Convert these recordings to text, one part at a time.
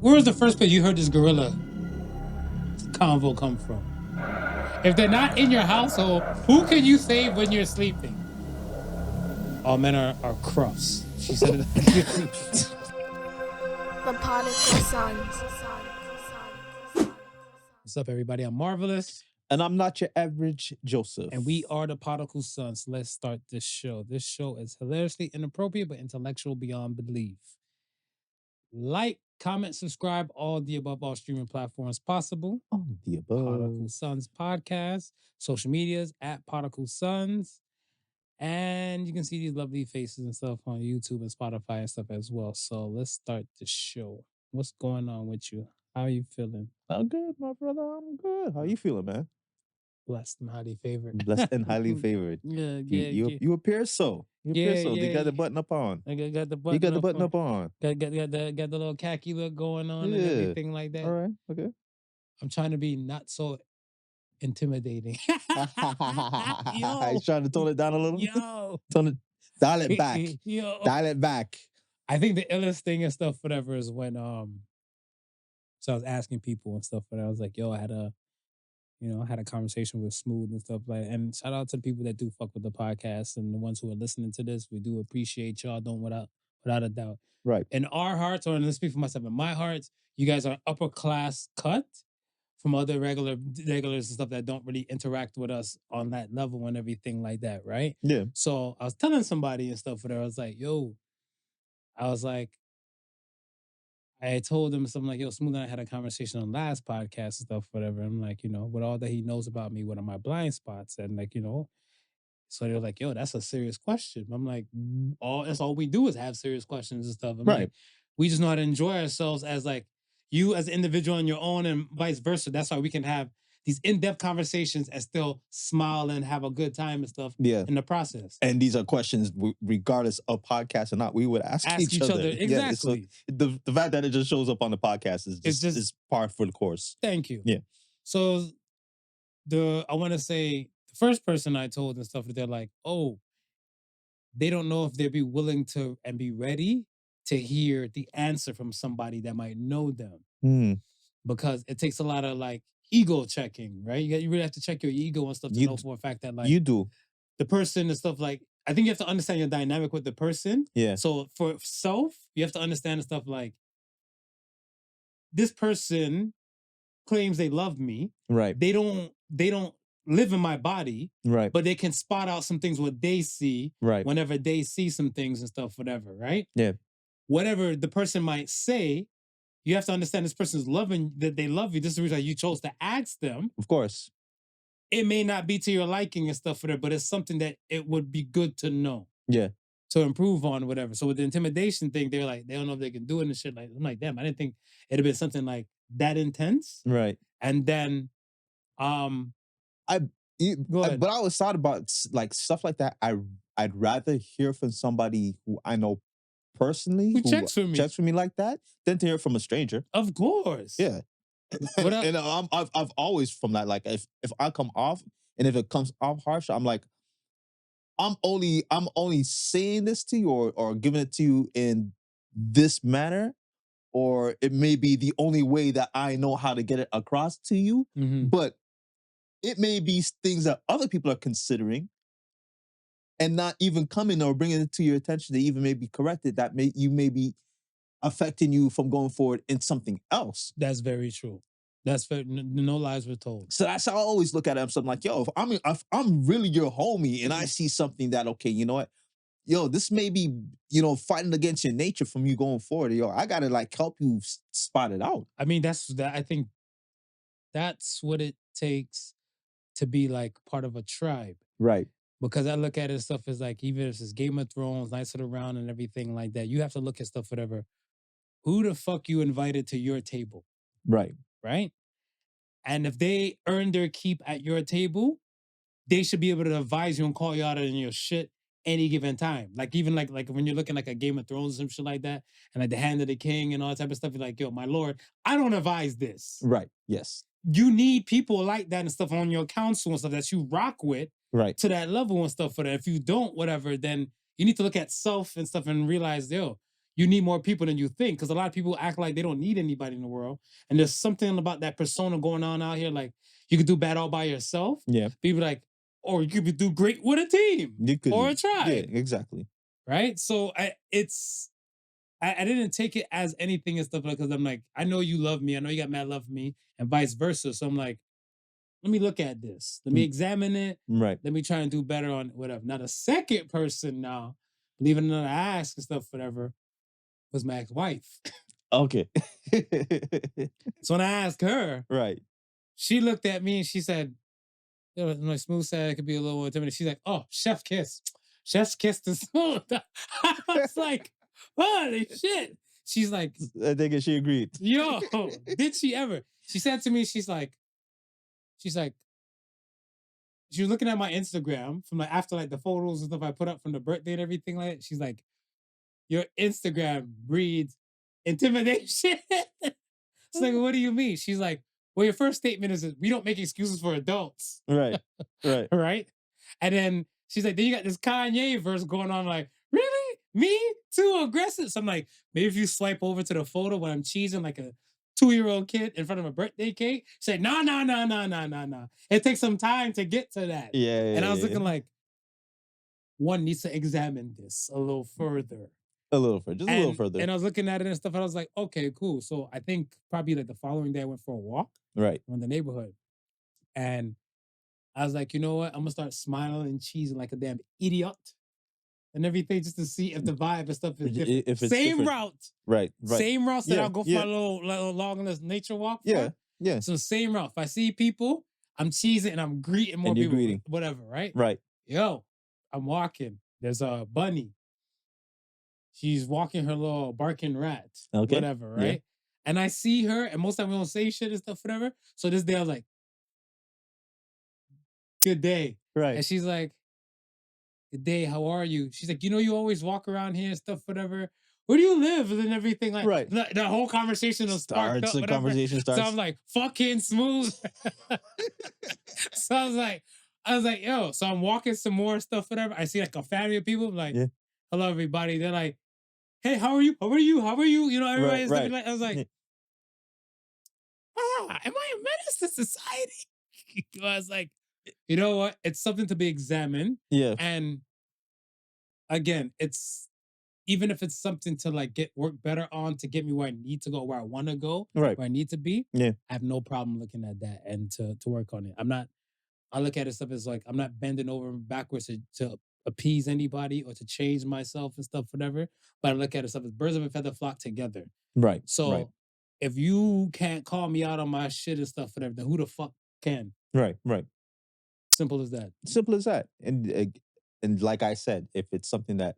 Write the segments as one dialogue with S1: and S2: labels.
S1: where was the first place you heard this gorilla convo come from? If they're not in your household, who can you save when you're sleeping? All men are crufts. She said it.
S2: The Podical Sons.
S1: What's up, everybody? I'm Marvelous.
S3: And I'm not your average Joseph.
S1: And we are the Podical Sons. Let's start this show. This show is hilariously inappropriate, but intellectual beyond belief. Like, comment, subscribe, all the above, all streaming platforms possible.
S3: All the above.
S1: Podical Sons podcast, social medias at Podical Sons. And you can see these lovely faces and stuff on YouTube and Spotify and stuff as well. So let's start the show. What's going on with you? How are you feeling?
S3: I'm good, my brother. I'm good. How you feeling, man?
S1: Blessed and highly favored.
S3: Blessed and highly favored.
S1: Yeah.
S3: You appear so. You appear so. They got the button up on.
S1: I got the button.
S3: You got the button up on.
S1: Got the little khaki look going on and everything like that.
S3: All right. Okay.
S1: I'm trying to be not so intimidating.
S3: He's trying to tone it down a little.
S1: Yo.
S3: Dial it back.
S1: Yo.
S3: Dial it back.
S1: I think the illest thing and stuff, whatever, is when so I was asking people and stuff, but I was like, yo, I had a conversation with Smooth and stuff like that. And shout out to the people that do fuck with the podcast and the ones who are listening to this. We do appreciate y'all, without a doubt.
S3: Right.
S1: In our hearts, or let's speak for myself, in my heart, you guys are upper class cut from other regulars and stuff that don't really interact with us on that level and everything like that, right?
S3: Yeah.
S1: So I was telling somebody and stuff, I was like, I told him something like, yo, Smooth and I had a conversation on last podcast and stuff, whatever. I'm like, with all that he knows about me, what are my blind spots? And so they're like, yo, that's a serious question. I'm like, that's all we do is have serious questions and stuff. I'm
S3: Right.
S1: like, we just know how to enjoy ourselves as like you as an individual on your own and vice versa. That's why we can have these in-depth conversations and still smile and have a good time and stuff in the process.
S3: And these are questions, regardless of podcast or not, we would ask each other.
S1: Exactly.
S3: Yeah, so the fact that it just shows up on the podcast is par for the course.
S1: Thank you.
S3: Yeah.
S1: So I want to say the first person I told and stuff, they're like, oh, they don't know if they'd be willing to and be ready to hear the answer from somebody that might know them. Because it takes a lot of like ego checking, right? You really have to check your ego and stuff to know for a fact that like
S3: you do
S1: the person and stuff like, I think you have to understand your dynamic with the person.
S3: Yeah.
S1: So for self, you have to understand the stuff like this person claims they love me.
S3: Right.
S1: They don't live in my body.
S3: Right.
S1: But they can spot out some things what they see.
S3: Right.
S1: Whenever they see some things and stuff, whatever, right?
S3: Yeah.
S1: Whatever the person might say, you have to understand this person's loving, that they love you. This is the reason you chose to ask them.
S3: Of course.
S1: It may not be to your liking and stuff, whatever, but it's something that it would be good to know.
S3: Yeah.
S1: To improve on, whatever. So with the intimidation thing, they're like, they don't know if they can do it and shit. Like, I'm like, damn, I didn't think it'd have been something like that intense.
S3: Right.
S1: And then,
S3: but I always thought about like stuff like that. I'd rather hear from somebody who I know personally,
S1: who checks for me
S3: like that, than to hear from a stranger.
S1: Of course.
S3: Yeah. And I've always from that, like if I come off and if it comes off harsh, I'm like, I'm only saying this to you or giving it to you in this manner, or it may be the only way that I know how to get it across to you.
S1: Mm-hmm.
S3: But it may be things that other people are considering and not even coming or bringing it to your attention to even maybe correct it, that may be affecting you from going forward in something else.
S1: That's very true. That's very, no lies were told.
S3: So that's how I always look at it. I'm something like, yo, if I'm really your homie and I see something that, okay, you know what? Yo, this may be, fighting against your nature from you going forward. Yo, I gotta like help you spot it out.
S1: I mean, I think that's what it takes to be like part of a tribe.
S3: Right.
S1: Because I look at it stuff as like, even if it's Game of Thrones, Knights of the Round and everything like that, you have to look at stuff, whatever. Who the fuck you invited to your table?
S3: Right.
S1: Right? And if they earn their keep at your table, they should be able to advise you and call you out on your shit any given time. Like even like when you're looking like a Game of Thrones or some shit like that, and like the Hand of the King and all that type of stuff, you're like, yo, my lord, I don't advise this.
S3: Right. Yes.
S1: You need people like that and stuff on your council and stuff that you rock with.
S3: Right.
S1: To that level and stuff for that. If you don't, whatever, then you need to look at self and stuff and realize, yo, you need more people than you think. Because a lot of people act like they don't need anybody in the world. And there's something about that persona going on out here. Like you could do bad all by yourself.
S3: Yeah.
S1: People like, or you could do great with a team
S3: You could,
S1: or a
S3: yeah,
S1: tribe.
S3: exactly.
S1: Right. So I didn't take it as anything and stuff like, because I'm like, I know you love me. I know you got mad love for me and vice versa. So I'm like, let me look at this. Let me examine it.
S3: Right.
S1: Let me try and do better on whatever. Now, the second person now, believe it or not, I asked and stuff, whatever, was my ex-wife.
S3: Okay.
S1: So when I asked her,
S3: right.
S1: she looked at me and she said, you know, my smooth side it could be a little intimidating. She's like, oh, chef kiss. Chef's kiss is smooth. I was like, holy shit. She's like,
S3: I think she agreed.
S1: yo, did she ever? She said to me, she's like, she was looking at my Instagram from like after like the photos and stuff I put up from the birthday and everything like that. She's like, your Instagram breeds intimidation. It's like, what do you mean? She's like, well, your first statement is we don't make excuses for adults.
S3: Right. Right.
S1: Right. And then she's like, then you got this Kanye verse going on, like, really? Me? Too aggressive? So I'm like, maybe if you swipe over to the photo when I'm cheesing like a 2-year-old kid in front of a birthday cake, say, no. It takes some time to get to that.
S3: Yeah.
S1: And I was looking like, one needs to examine this a little further.
S3: A little further, just a little further.
S1: And I was looking at it and stuff, and I was like, okay, cool. So I think probably like the following day I went for a walk
S3: right
S1: around the neighborhood. And I was like, you know what? I'm gonna start smiling and cheesing like a damn idiot and everything just to see if the vibe and stuff is different.
S3: If it's
S1: same
S3: different.
S1: route.
S3: Right.
S1: Same routes that
S3: Yeah,
S1: I'll go for
S3: yeah.
S1: a little long nature walk.
S3: Yeah.
S1: For.
S3: Yeah.
S1: So same route. If I see people, I'm cheesing and I'm greeting more
S3: And you're
S1: people.
S3: greeting.
S1: Whatever, right?
S3: Right.
S1: Yo, I'm walking. There's a bunny. She's walking her little barking rat.
S3: Okay.
S1: Whatever, right?
S3: Yeah.
S1: And I see her, and most of the time we don't say shit and stuff, whatever. So this day I was like, good day.
S3: Right.
S1: And she's like, good day, how are you? She's like, you know, you always walk around here and stuff, whatever. Where do you live? And everything like
S3: Right.
S1: The whole conversation was sparked up.
S3: The
S1: Whatever.
S3: conversation starts.
S1: So I'm like, fucking smooth. So I was like, yo. So I'm walking some more stuff, whatever. I see like a family of people. I'm like,
S3: Yeah.
S1: hello, everybody. They're like, hey, how are you? How are you? How are you? You know, everybody's
S3: Right.
S1: looking like, I was like, am I a menace to society? I was like, you know what? It's something to be examined.
S3: Yeah.
S1: And again, it's even if it's something to like get work better on to get me where I need to go, where I want to go,
S3: Right.
S1: where I need to be.
S3: Yeah.
S1: I have no problem looking at that and to work on it. I look at it stuff as like I'm not bending over backwards to appease anybody or to change myself and stuff, whatever. But I look at it stuff as birds of a feather flock together.
S3: Right.
S1: So
S3: right.
S1: if you can't call me out on my shit and stuff, whatever, then who the fuck can?
S3: Right. Right.
S1: Simple as that.
S3: Simple as that. And like I said, if it's something that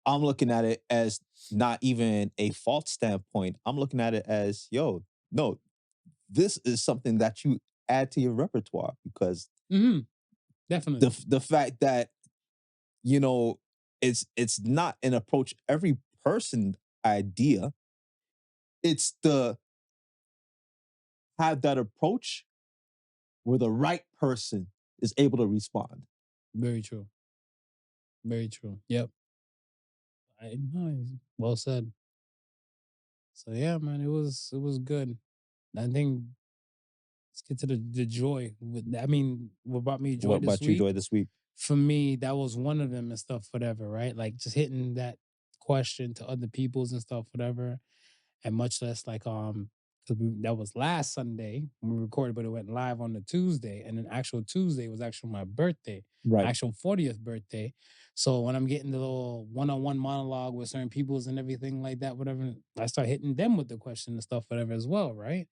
S3: I'm looking at it as not even a fault standpoint, I'm looking at it as, yo, no, this is something that you add to your repertoire because
S1: definitely
S3: the fact that, you know, it's not an approach every person idea. It's the have that approach where the right person is able to respond.
S1: Very true. Very true. Yep. Well said. So yeah, man, it was good. I think let's get to the joy. I mean, what brought me joy
S3: What
S1: this
S3: about
S1: week?
S3: you, Joy, this week?
S1: For me, that was one of them and stuff, whatever, right? Like just hitting that question to other people's and stuff, whatever. And much less like that was last Sunday when we recorded, but it went live on the Tuesday. And then actual Tuesday was actually my birthday.
S3: Right.
S1: Actual 40th birthday. So when I'm getting the little one-on-one monologue with certain peoples and everything like that, whatever, I start hitting them with the question and stuff, whatever as well, right?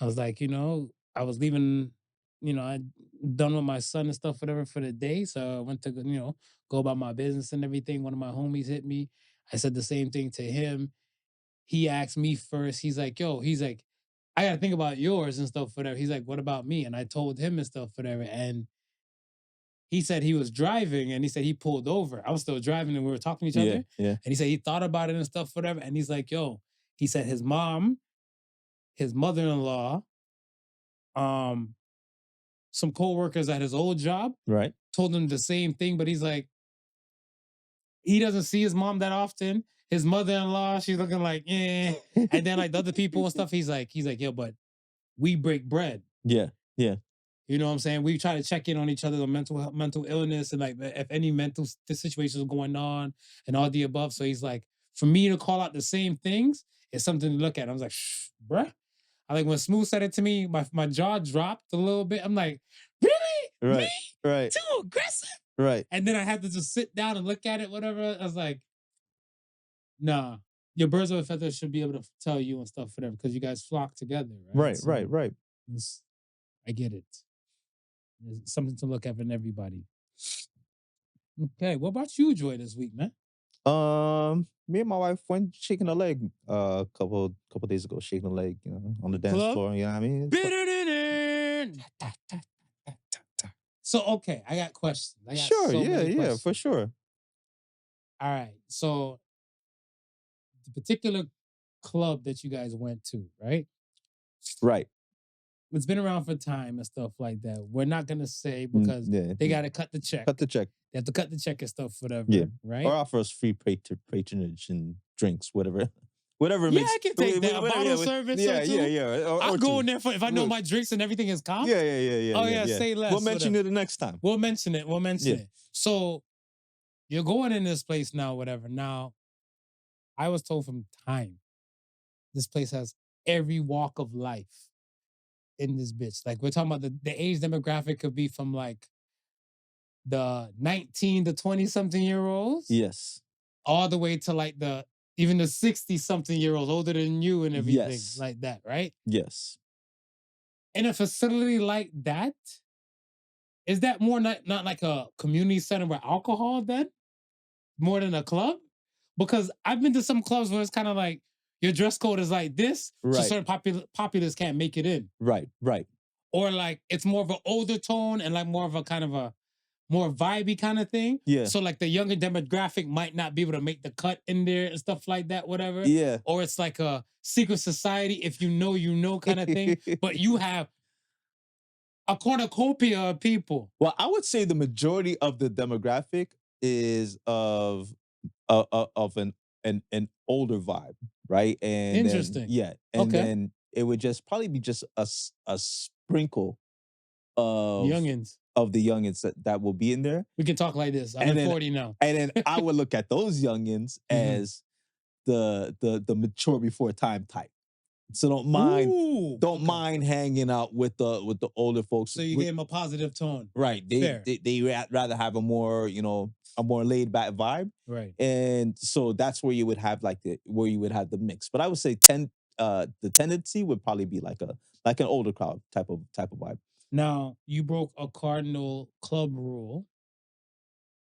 S1: I was like, you know, I was leaving, you know, I done with my son and stuff, whatever for the day. So I went to, you know, go about my business and everything. One of my homies hit me. I said the same thing to him. He asked me first. He's like, yo, I got to think about yours and stuff, whatever. He's like, what about me? And I told him and stuff, whatever. And he said he was driving and he said he pulled over. I was still driving and we were talking to each other.
S3: Yeah.
S1: And he said he thought about it and stuff, whatever. And he's like, yo, he said his mom, his mother-in-law, some co-workers at his old job told him the same thing, but he's like, he doesn't see his mom that often. his mother-in-law, she's looking like, eh. And then like the other people and stuff, he's like, yo, but we break bread.
S3: Yeah.
S1: You know what I'm saying? We try to check in on each other on mental illness and like if any mental situations are going on and all the above. So he's like, for me to call out the same things is something to look at. I was like, bruh. I like when Smooth said it to me, my jaw dropped a little bit. I'm like, really?
S3: Right.
S1: Me?
S3: Right.
S1: Too aggressive?
S3: Right.
S1: And then I had to just sit down and look at it, whatever. I was like, nah, your birds of a feather should be able to tell you and stuff, whatever, because you guys flock together, right?
S3: Right.
S1: I get it. There's something to look at in everybody. Okay, what about you, Joy, this week, man?
S3: Me and my wife went shaking a leg a couple days ago, shaking a leg, on the dance
S1: Club?
S3: floor. You know what I mean?
S1: So, okay, I got questions. I got
S3: Sure,
S1: so many
S3: yeah,
S1: questions.
S3: for sure.
S1: All right, so the particular club that you guys went to, right?
S3: Right.
S1: It's been around for time and stuff like that. We're not gonna say because they got to cut the check.
S3: Cut the check.
S1: They have to cut the check and stuff, whatever.
S3: Yeah.
S1: Right.
S3: Or offer us free patronage and drinks, whatever. Whatever
S1: Yeah,
S3: makes.
S1: I can take that. A bottle service.
S3: Yeah,
S1: or two.
S3: yeah.
S1: I'm going there for if I know my drinks and everything is comp.
S3: Yeah.
S1: Oh yeah, say less.
S3: We'll mention it the next time.
S1: We'll mention it. So you're going in this place now, whatever. Now, I was told from time, this place has every walk of life in this bitch. Like we're talking about the age demographic could be from like the 19 to 20 something year olds.
S3: Yes.
S1: All the way to like even the 60 something year olds older than you and everything.
S3: Yes.
S1: Like that, right?
S3: Yes.
S1: In a facility like that, is that more not like a community center with alcohol then? More than a club? Because I've been to some clubs where it's kind of like your dress code is like this, so certain populace can't make it in.
S3: Right.
S1: Or like it's more of an older tone and like more of a kind of a more vibey kind of thing.
S3: Yeah.
S1: So like the younger demographic might not be able to make the cut in there and stuff like that, whatever.
S3: Yeah.
S1: Or it's like a secret society, if you know kind of thing. But you have a cornucopia of people.
S3: Well, I would say the majority of the demographic is of an older vibe, right? And
S1: interesting.
S3: Then it would just probably be just a sprinkle of
S1: youngins
S3: that will be in there.
S1: We can talk like this. I'm 40 now.
S3: And then I would look at those youngins as the mature before time type. So don't mind hanging out with the older folks.
S1: So you give them a positive tone.
S3: Right. They rather have a more, a more laid back vibe.
S1: Right.
S3: And so that's where you would have the mix. But I would say the tendency would probably be like an older crowd type of vibe.
S1: Now, you broke a cardinal club rule,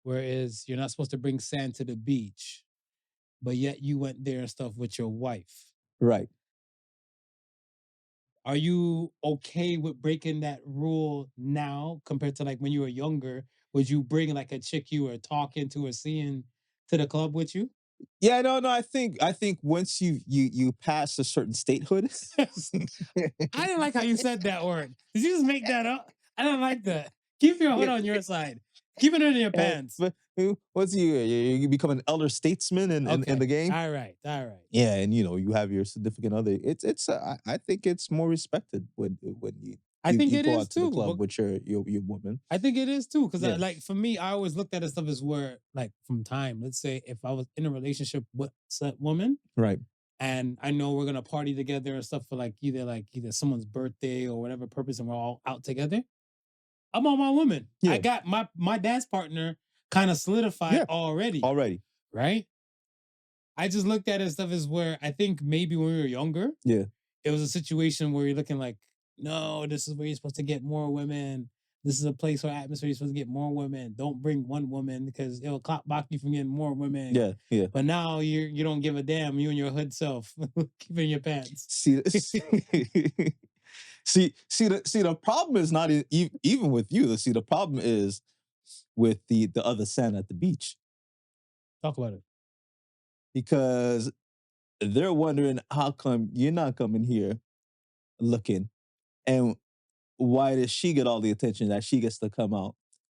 S1: whereas you're not supposed to bring sand to the beach, but yet you went there and stuff with your wife.
S3: Right.
S1: Are you okay with breaking that rule now compared to like when you were younger? Would you bring like a chick you were talking to or seeing to the club with you?
S3: Yeah, no. I think once you pass a certain statehood.
S1: I didn't like how you said that word. Did you just make that up? I don't like that. Keep your hood on your side. Keep it in your pants.
S3: But what's you become an elder statesman in the game?
S1: All right.
S3: Yeah, and you have your significant other. I think it's more respected when you go out to the club with your woman.
S1: I think it is too, because like for me, I always looked at it stuff as where like from time. Let's say if I was in a relationship with a woman,
S3: right,
S1: and I know we're gonna party together and stuff for like either someone's birthday or whatever purpose, and we're all out together. I'm on my woman. Yeah. I got my dance partner kind of solidified already. Right? I just looked at it stuff as where I think maybe when we were younger, it was a situation where you're looking like, no, this is where you're supposed to get more women. This is a place or atmosphere you're supposed to get more women. Don't bring one woman because it'll block you from getting more women.
S3: Yeah.
S1: But now you don't give a damn. You and your hood self keeping your pants.
S3: See, the problem is not even with you. See, the problem is with the other sand at the beach.
S1: Talk about it.
S3: Because they're wondering how come you're not coming here looking, and why does she get all the attention that she gets to come out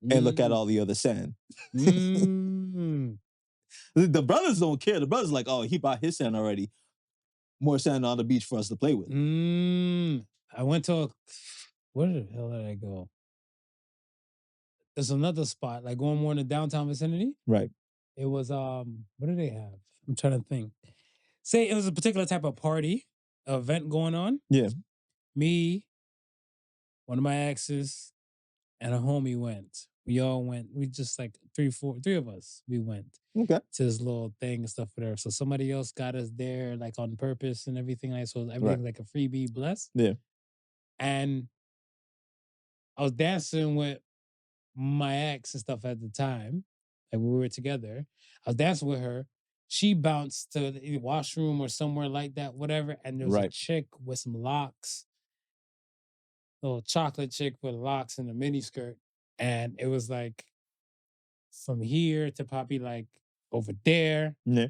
S3: and look at all the other sand? The brothers don't care. The brothers like, oh, he bought his sand already. More sand on the beach for us to play with.
S1: I went to where the hell did I go? There's another spot, like going more in the downtown vicinity.
S3: Right.
S1: It was what do they have? I'm trying to think. Say it was a particular type of party, event going on.
S3: Yeah.
S1: Me, one of my exes, and a homie went. We all went. We just like three of us. We went
S3: Okay.
S1: to this little thing and stuff whatever. So somebody else got us there like on purpose and everything. Like so everything like a freebie, bless.
S3: Yeah.
S1: And I was dancing with my ex and stuff at the time. Like we were together. I was dancing with her. She bounced to the washroom or somewhere like that, whatever. And there was a chick with some locks, little chocolate chick with locks and a mini skirt. And it was like from here to probably like over there.
S3: Yeah.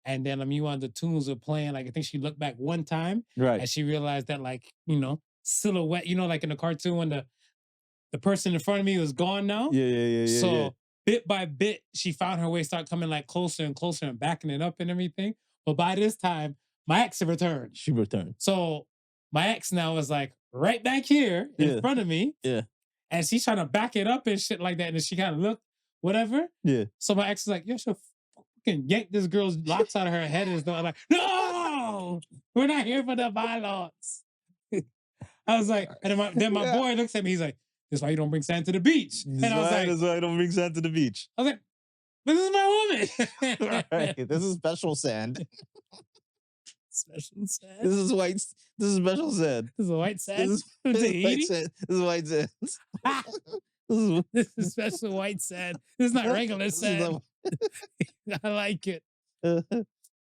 S1: And then meanwhile, the tunes were playing. Like I think she looked back one time.
S3: Right.
S1: And she realized that like, silhouette, like in the cartoon when the person in front of me was gone now.
S3: Yeah.
S1: So bit by bit, she found her way, start coming like closer and closer and backing it up and everything. But by this time, my ex had returned.
S3: She returned.
S1: So my ex now is like right back here in front of me.
S3: Yeah.
S1: And she's trying to back it up and shit like that. And then she kind of looked, whatever.
S3: Yeah.
S1: So my ex is like, yo, she'll fucking yank this girl's locks out of her head and stuff. I'm like, no, we're not here for the violence. I was like, and then my boy looks at me, he's like, this is why you don't bring sand to the beach. And I was like,
S3: that's why I don't bring sand to the beach.
S1: I was like, but this is my woman.
S3: Right. This is special sand.
S1: Special sand.
S3: This is white. This is special sand.
S1: This is white sand.
S3: This is white sand. This is white sand.
S1: This is special white sand. This is not regular sand. I like it. It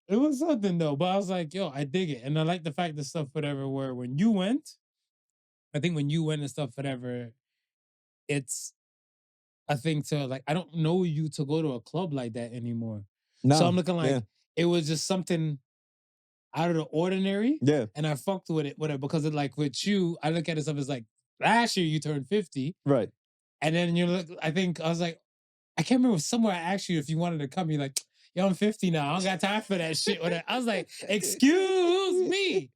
S1: was something though, but I was like, yo, I dig it. And I like the fact that stuff, whatever, where when you went, I think when you went and stuff, whatever, it's a thing to like, I don't know you to go to a club like that anymore.
S3: No,
S1: so I'm looking like it was just something out of the ordinary.
S3: Yeah.
S1: And I fucked with it, whatever, because it like with you, I look at it stuff as like last year you turned 50.
S3: Right.
S1: And then I was like, I can't remember somewhere I asked you if you wanted to come. You're like, yo, I'm 50 now. I don't got time for that shit. I was like, excuse me.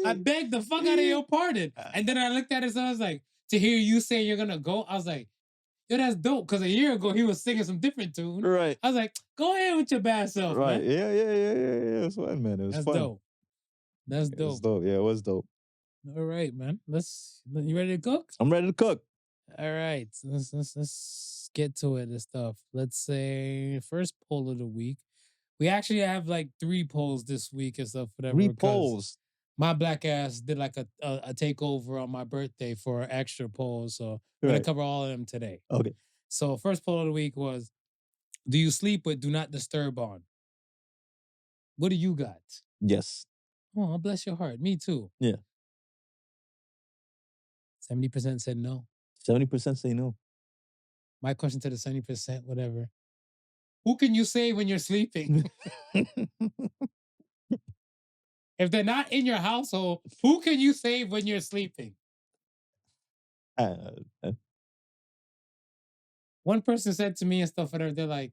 S1: I begged the fuck out of your pardon. And then I looked at it and I was like, to hear you say you're gonna go, I was like, yo, that's dope. Because a year ago he was singing some different tune.
S3: Right.
S1: I was like, go ahead with your bad self.
S3: Right.
S1: Man.
S3: Yeah. It was fun, man. It was fun.
S1: Dope. That's dope.
S3: It was dope. Yeah, it was dope.
S1: All right, man. You ready to cook?
S3: I'm ready to cook.
S1: All right. Let's get to it and stuff. Let's say first poll of the week. We actually have like 3 polls this week and stuff. Whatever.
S3: 3 polls.
S1: My black ass did like a takeover on my birthday for extra polls. So we're going to cover all of them today.
S3: Okay.
S1: So first poll of the week was, do you sleep with do not disturb on? What do you got?
S3: Yes.
S1: Oh, bless your heart. Me too.
S3: Yeah.
S1: 70% said no.
S3: 70% say no.
S1: My question to the 70%, whatever. Who can you save when you're sleeping? If they're not in your household, who can you save when you're sleeping? One person said to me and stuff, whatever, they're like,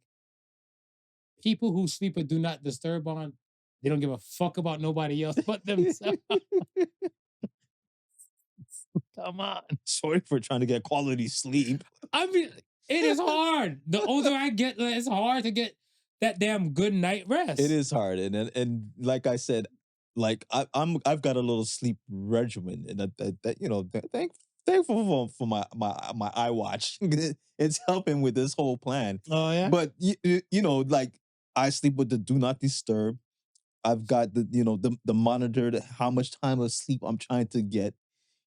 S1: people who sleep with do not disturb on, they don't give a fuck about nobody else but themselves. Come on.
S3: Sorry for trying to get quality sleep.
S1: I mean, it is hard. The older I get, it's hard to get that damn good night rest.
S3: It is hard, and like I said, like I've got a little sleep regimen, and that thankful for my iWatch. It's helping with this whole plan.
S1: Oh yeah.
S3: But like I sleep with the do not disturb. I've got the monitored how much time of sleep I'm trying to get.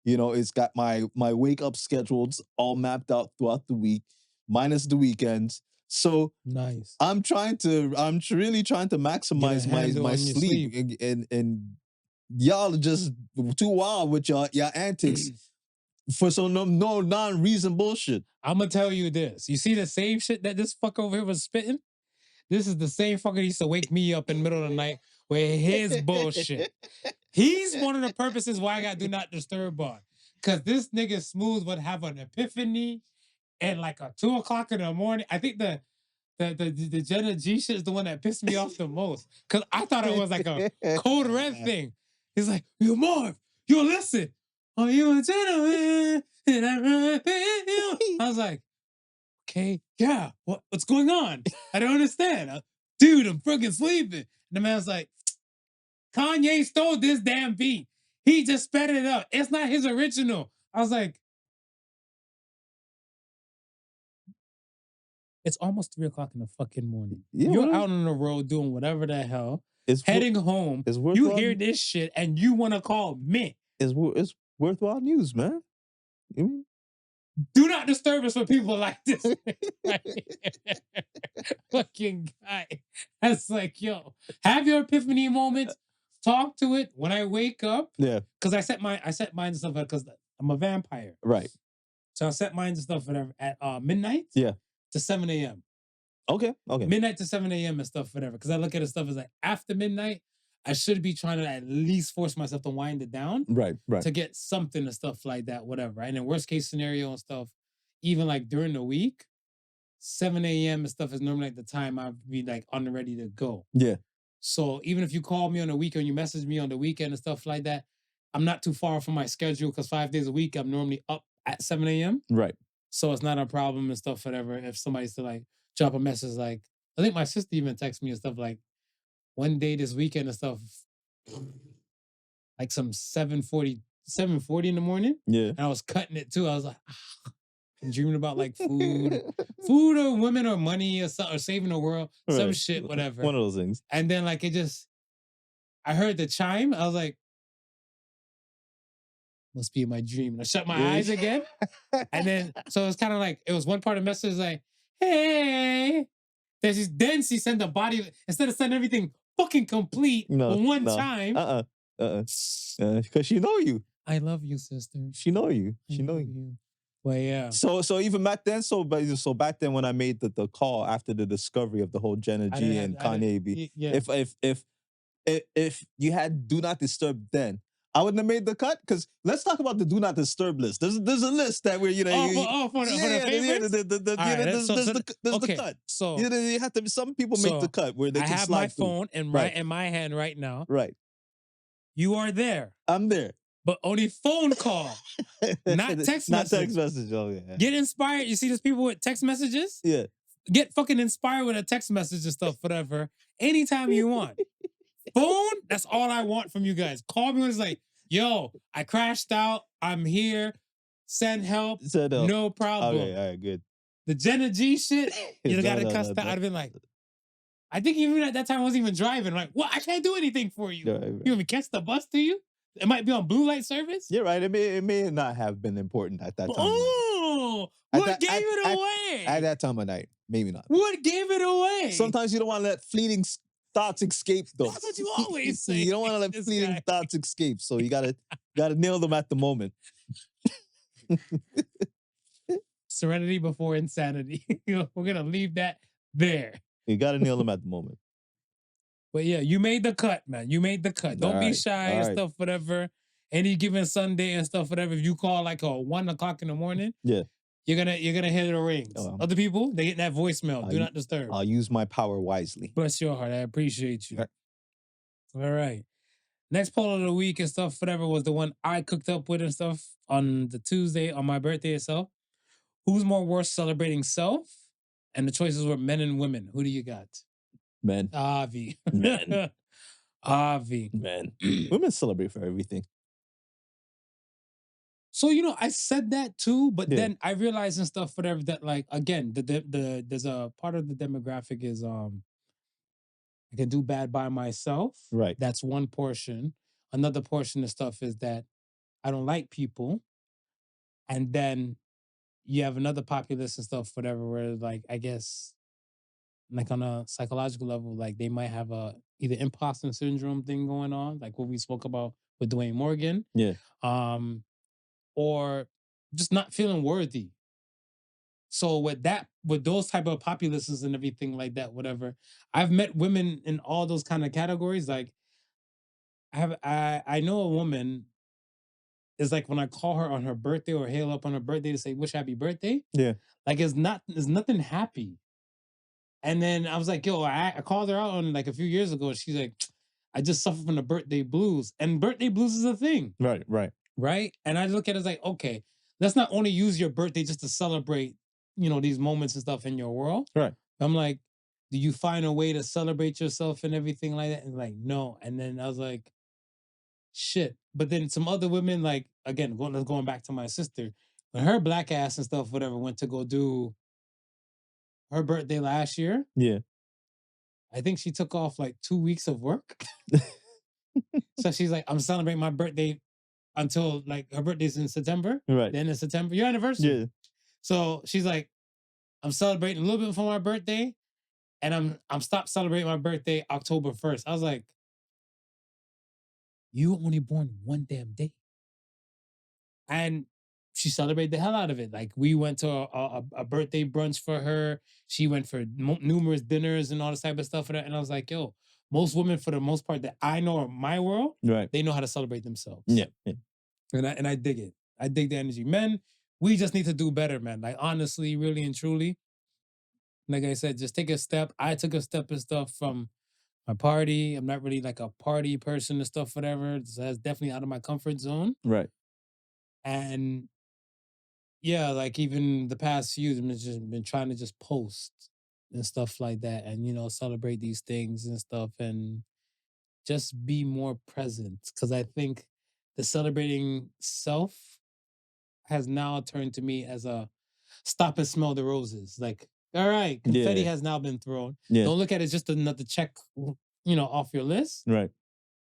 S3: It's got my wake up schedules all mapped out throughout the week, minus the weekends. So
S1: nice.
S3: I'm really trying to maximize my sleep. And y'all are just too wild with your antics for some no non-reason bullshit.
S1: I'm gonna tell you this. You see the same shit that this fucker over here was spitting? This is the same fucker that used to wake me up in the middle of the night with his bullshit. He's one of the purposes why I got do not disturb on. Cause this nigga Smooth would have an epiphany at like a 2 o'clock in the morning. I think the the Jenna G shit is the one that pissed me off the most. Cause I thought it was like a code red thing. He's like, yo, Marv, yo, listen. Are you a gentleman? And I was like, okay, yeah, what's going on? I don't understand. Dude, I'm freaking sleeping. And the man's like, Kanye stole this damn beat. He just sped it up. It's not his original. I was like, it's almost 3:00 in the fucking morning.
S3: Yeah,
S1: You're
S3: well,
S1: out on the road doing whatever the hell,
S3: it's
S1: heading home.
S3: it's
S1: You
S3: worthwhile.
S1: hear this shit and you want to call me.
S3: It's worthwhile news, man. You-
S1: Do not disturb us with people like this. Fucking guy. That's like, yo, have your epiphany moments. Talk to it when I wake up.
S3: Yeah,
S1: Because I set mine and stuff because I'm a vampire.
S3: right.
S1: So I set mine and stuff whatever at midnight.
S3: Yeah.
S1: To 7 a.m.
S3: Okay.
S1: Midnight to 7 a.m. and stuff, whatever. Because I look at it stuff as like after midnight, I should be trying to at least force myself to wind it down
S3: Right.
S1: to get something and stuff like that, whatever. And in worst case scenario and stuff, even like during the week, 7 a.m. and stuff is normally like the time I'd be like on the ready to go.
S3: Yeah.
S1: So even if you call me on the weekend, you message me on the weekend and stuff like that, I'm not too far from my schedule because 5 days a week I'm normally up at 7 a.m.
S3: Right.
S1: So it's not a problem and stuff, whatever. If somebody's to like drop a message, like I think my sister even texted me and stuff like one day this weekend and stuff, like some 7:40 in the morning.
S3: Yeah.
S1: And I was cutting it too. I was like, I'm dreaming about like food or women or money or something, or saving the world, some
S3: Right.
S1: shit, whatever.
S3: One of those things.
S1: And then like I heard the chime. I was like, must be in my dream. And I shut my eyes again. And then, so it's kind of like, it was one part of the message like, hey. Then she sent the body, instead of sending everything fucking complete one time.
S3: Because she know you.
S1: I love you, sister.
S3: She know you.
S1: I
S3: She know
S1: love
S3: you.
S1: Well, yeah.
S3: So even back then, so back then when I made the call after the discovery of the whole Jenna G and Kanye beat,
S1: yeah.
S3: if you had do not disturb then, I wouldn't have made the cut. Because let's talk about the do not disturb list. There's a list that where for the favorites. There's the cut.
S1: So
S3: you have to. Some people make the cut where they
S1: I
S3: can
S1: have
S3: slide
S1: my
S3: through.
S1: phone in my hand right now.
S3: Right.
S1: You are there,
S3: I'm there.
S1: but only phone call, not text
S3: Not
S1: message.
S3: text message. Oh yeah.
S1: Get inspired. You see those people with text messages?
S3: Yeah.
S1: Get fucking inspired with a text message and stuff, whatever. Anytime you want. Phone, that's all I want from you guys. Call me when it's like, yo, I crashed out. I'm here. Send help. No problem.
S3: Okay, all right, good.
S1: The Jenna G shit, you gotta cuss that. I'd have been like, I think even at that time I wasn't even driving. Like, what? I can't do anything for you.
S3: Right.
S1: You want me to catch the bus to you? It might be on blue light service.
S3: You're right. It may not have been important at that time.
S1: Oh, what gave it away?
S3: At that time of night, maybe not.
S1: What gave it away?
S3: Sometimes you don't want to let fleeting thoughts escape, though.
S1: That's what you always say.
S3: You don't want to let fleeting thoughts escape, so you gotta nail them at the moment.
S1: Serenity before insanity. We're gonna leave that there.
S3: You gotta nail them at the moment.
S1: But yeah, you made the cut, man. You made the cut. Don't be shy and stuff, whatever. Any given Sunday and stuff, whatever. If you call like 1 o'clock in the morning,
S3: yeah,
S1: you're gonna hear the rings. Other people, they get that voicemail. Do not disturb.
S3: I'll use my power wisely.
S1: Bless your heart. I appreciate you. All right. Next poll of the week and stuff, whatever, was the one I cooked up with and stuff on the Tuesday on my birthday itself. Who's more worth celebrating self? And the choices were men and women. Who do you got?
S3: Men.
S1: Avi.
S3: Men.
S1: Avi.
S3: Men. Women celebrate for everything.
S1: So, I said that too, but then I realized and stuff, whatever, that like, again, there's a part of the demographic is I can do bad by myself.
S3: Right.
S1: That's one portion. Another portion of stuff is that I don't like people. And then you have another populace and stuff, whatever, where like, I guess, like on a psychological level, like they might have a either imposter syndrome thing going on, like what we spoke about with Dwayne Morgan.
S3: Yeah.
S1: Or just not feeling worthy. So with those type of populaces and everything like that, whatever, I've met women in all those kind of categories. Like I know a woman is like when I call her on her birthday or hail up on her birthday to say wish happy birthday.
S3: Yeah.
S1: Like there's nothing happy. And then I was like, yo, I called her out on like a few years ago. She's like, I just suffer from the birthday blues. And birthday blues is a thing.
S3: Right, right.
S1: Right. And I look at it as like, okay, let's not only use your birthday just to celebrate, these moments and stuff in your world.
S3: Right.
S1: I'm like, do you find a way to celebrate yourself and everything like that? And like, no. And then I was like, shit. But then some other women, like, again, going back to my sister, when her black ass and stuff, whatever, went to go do her birthday last year,
S3: Yeah.
S1: I think she took off like 2 weeks of work. So she's like, I'm celebrating my birthday until like her birthday's in September.
S3: Right.
S1: The end of September, your anniversary.
S3: Yeah.
S1: So she's like, I'm celebrating a little bit before my birthday, and I'm stopped celebrating my birthday October 1st. I was like, you were only born one damn day. And she celebrated the hell out of it. Like we went to a birthday brunch for her. She went for numerous dinners and all this type of stuff for that. And I was like, yo, most women, for the most part that I know in my world,
S3: Right.
S1: they know how to celebrate themselves.
S3: Yeah.
S1: And I dig it. I dig the energy. Men, we just need to do better, man. Like honestly, really and truly. Like I said, just take a step. I took a step and stuff from my party. I'm not really like a party person and stuff, whatever. So that's definitely out of my comfort zone.
S3: Right.
S1: And yeah, like even the past few, I've just been trying to just post and stuff like that, and celebrate these things and stuff, and just be more present. Because I think the celebrating self has now turned to me as a stop and smell the roses. Like, all right, confetti has now been thrown.
S3: Yeah.
S1: Don't look at it just another check, off your list.
S3: Right.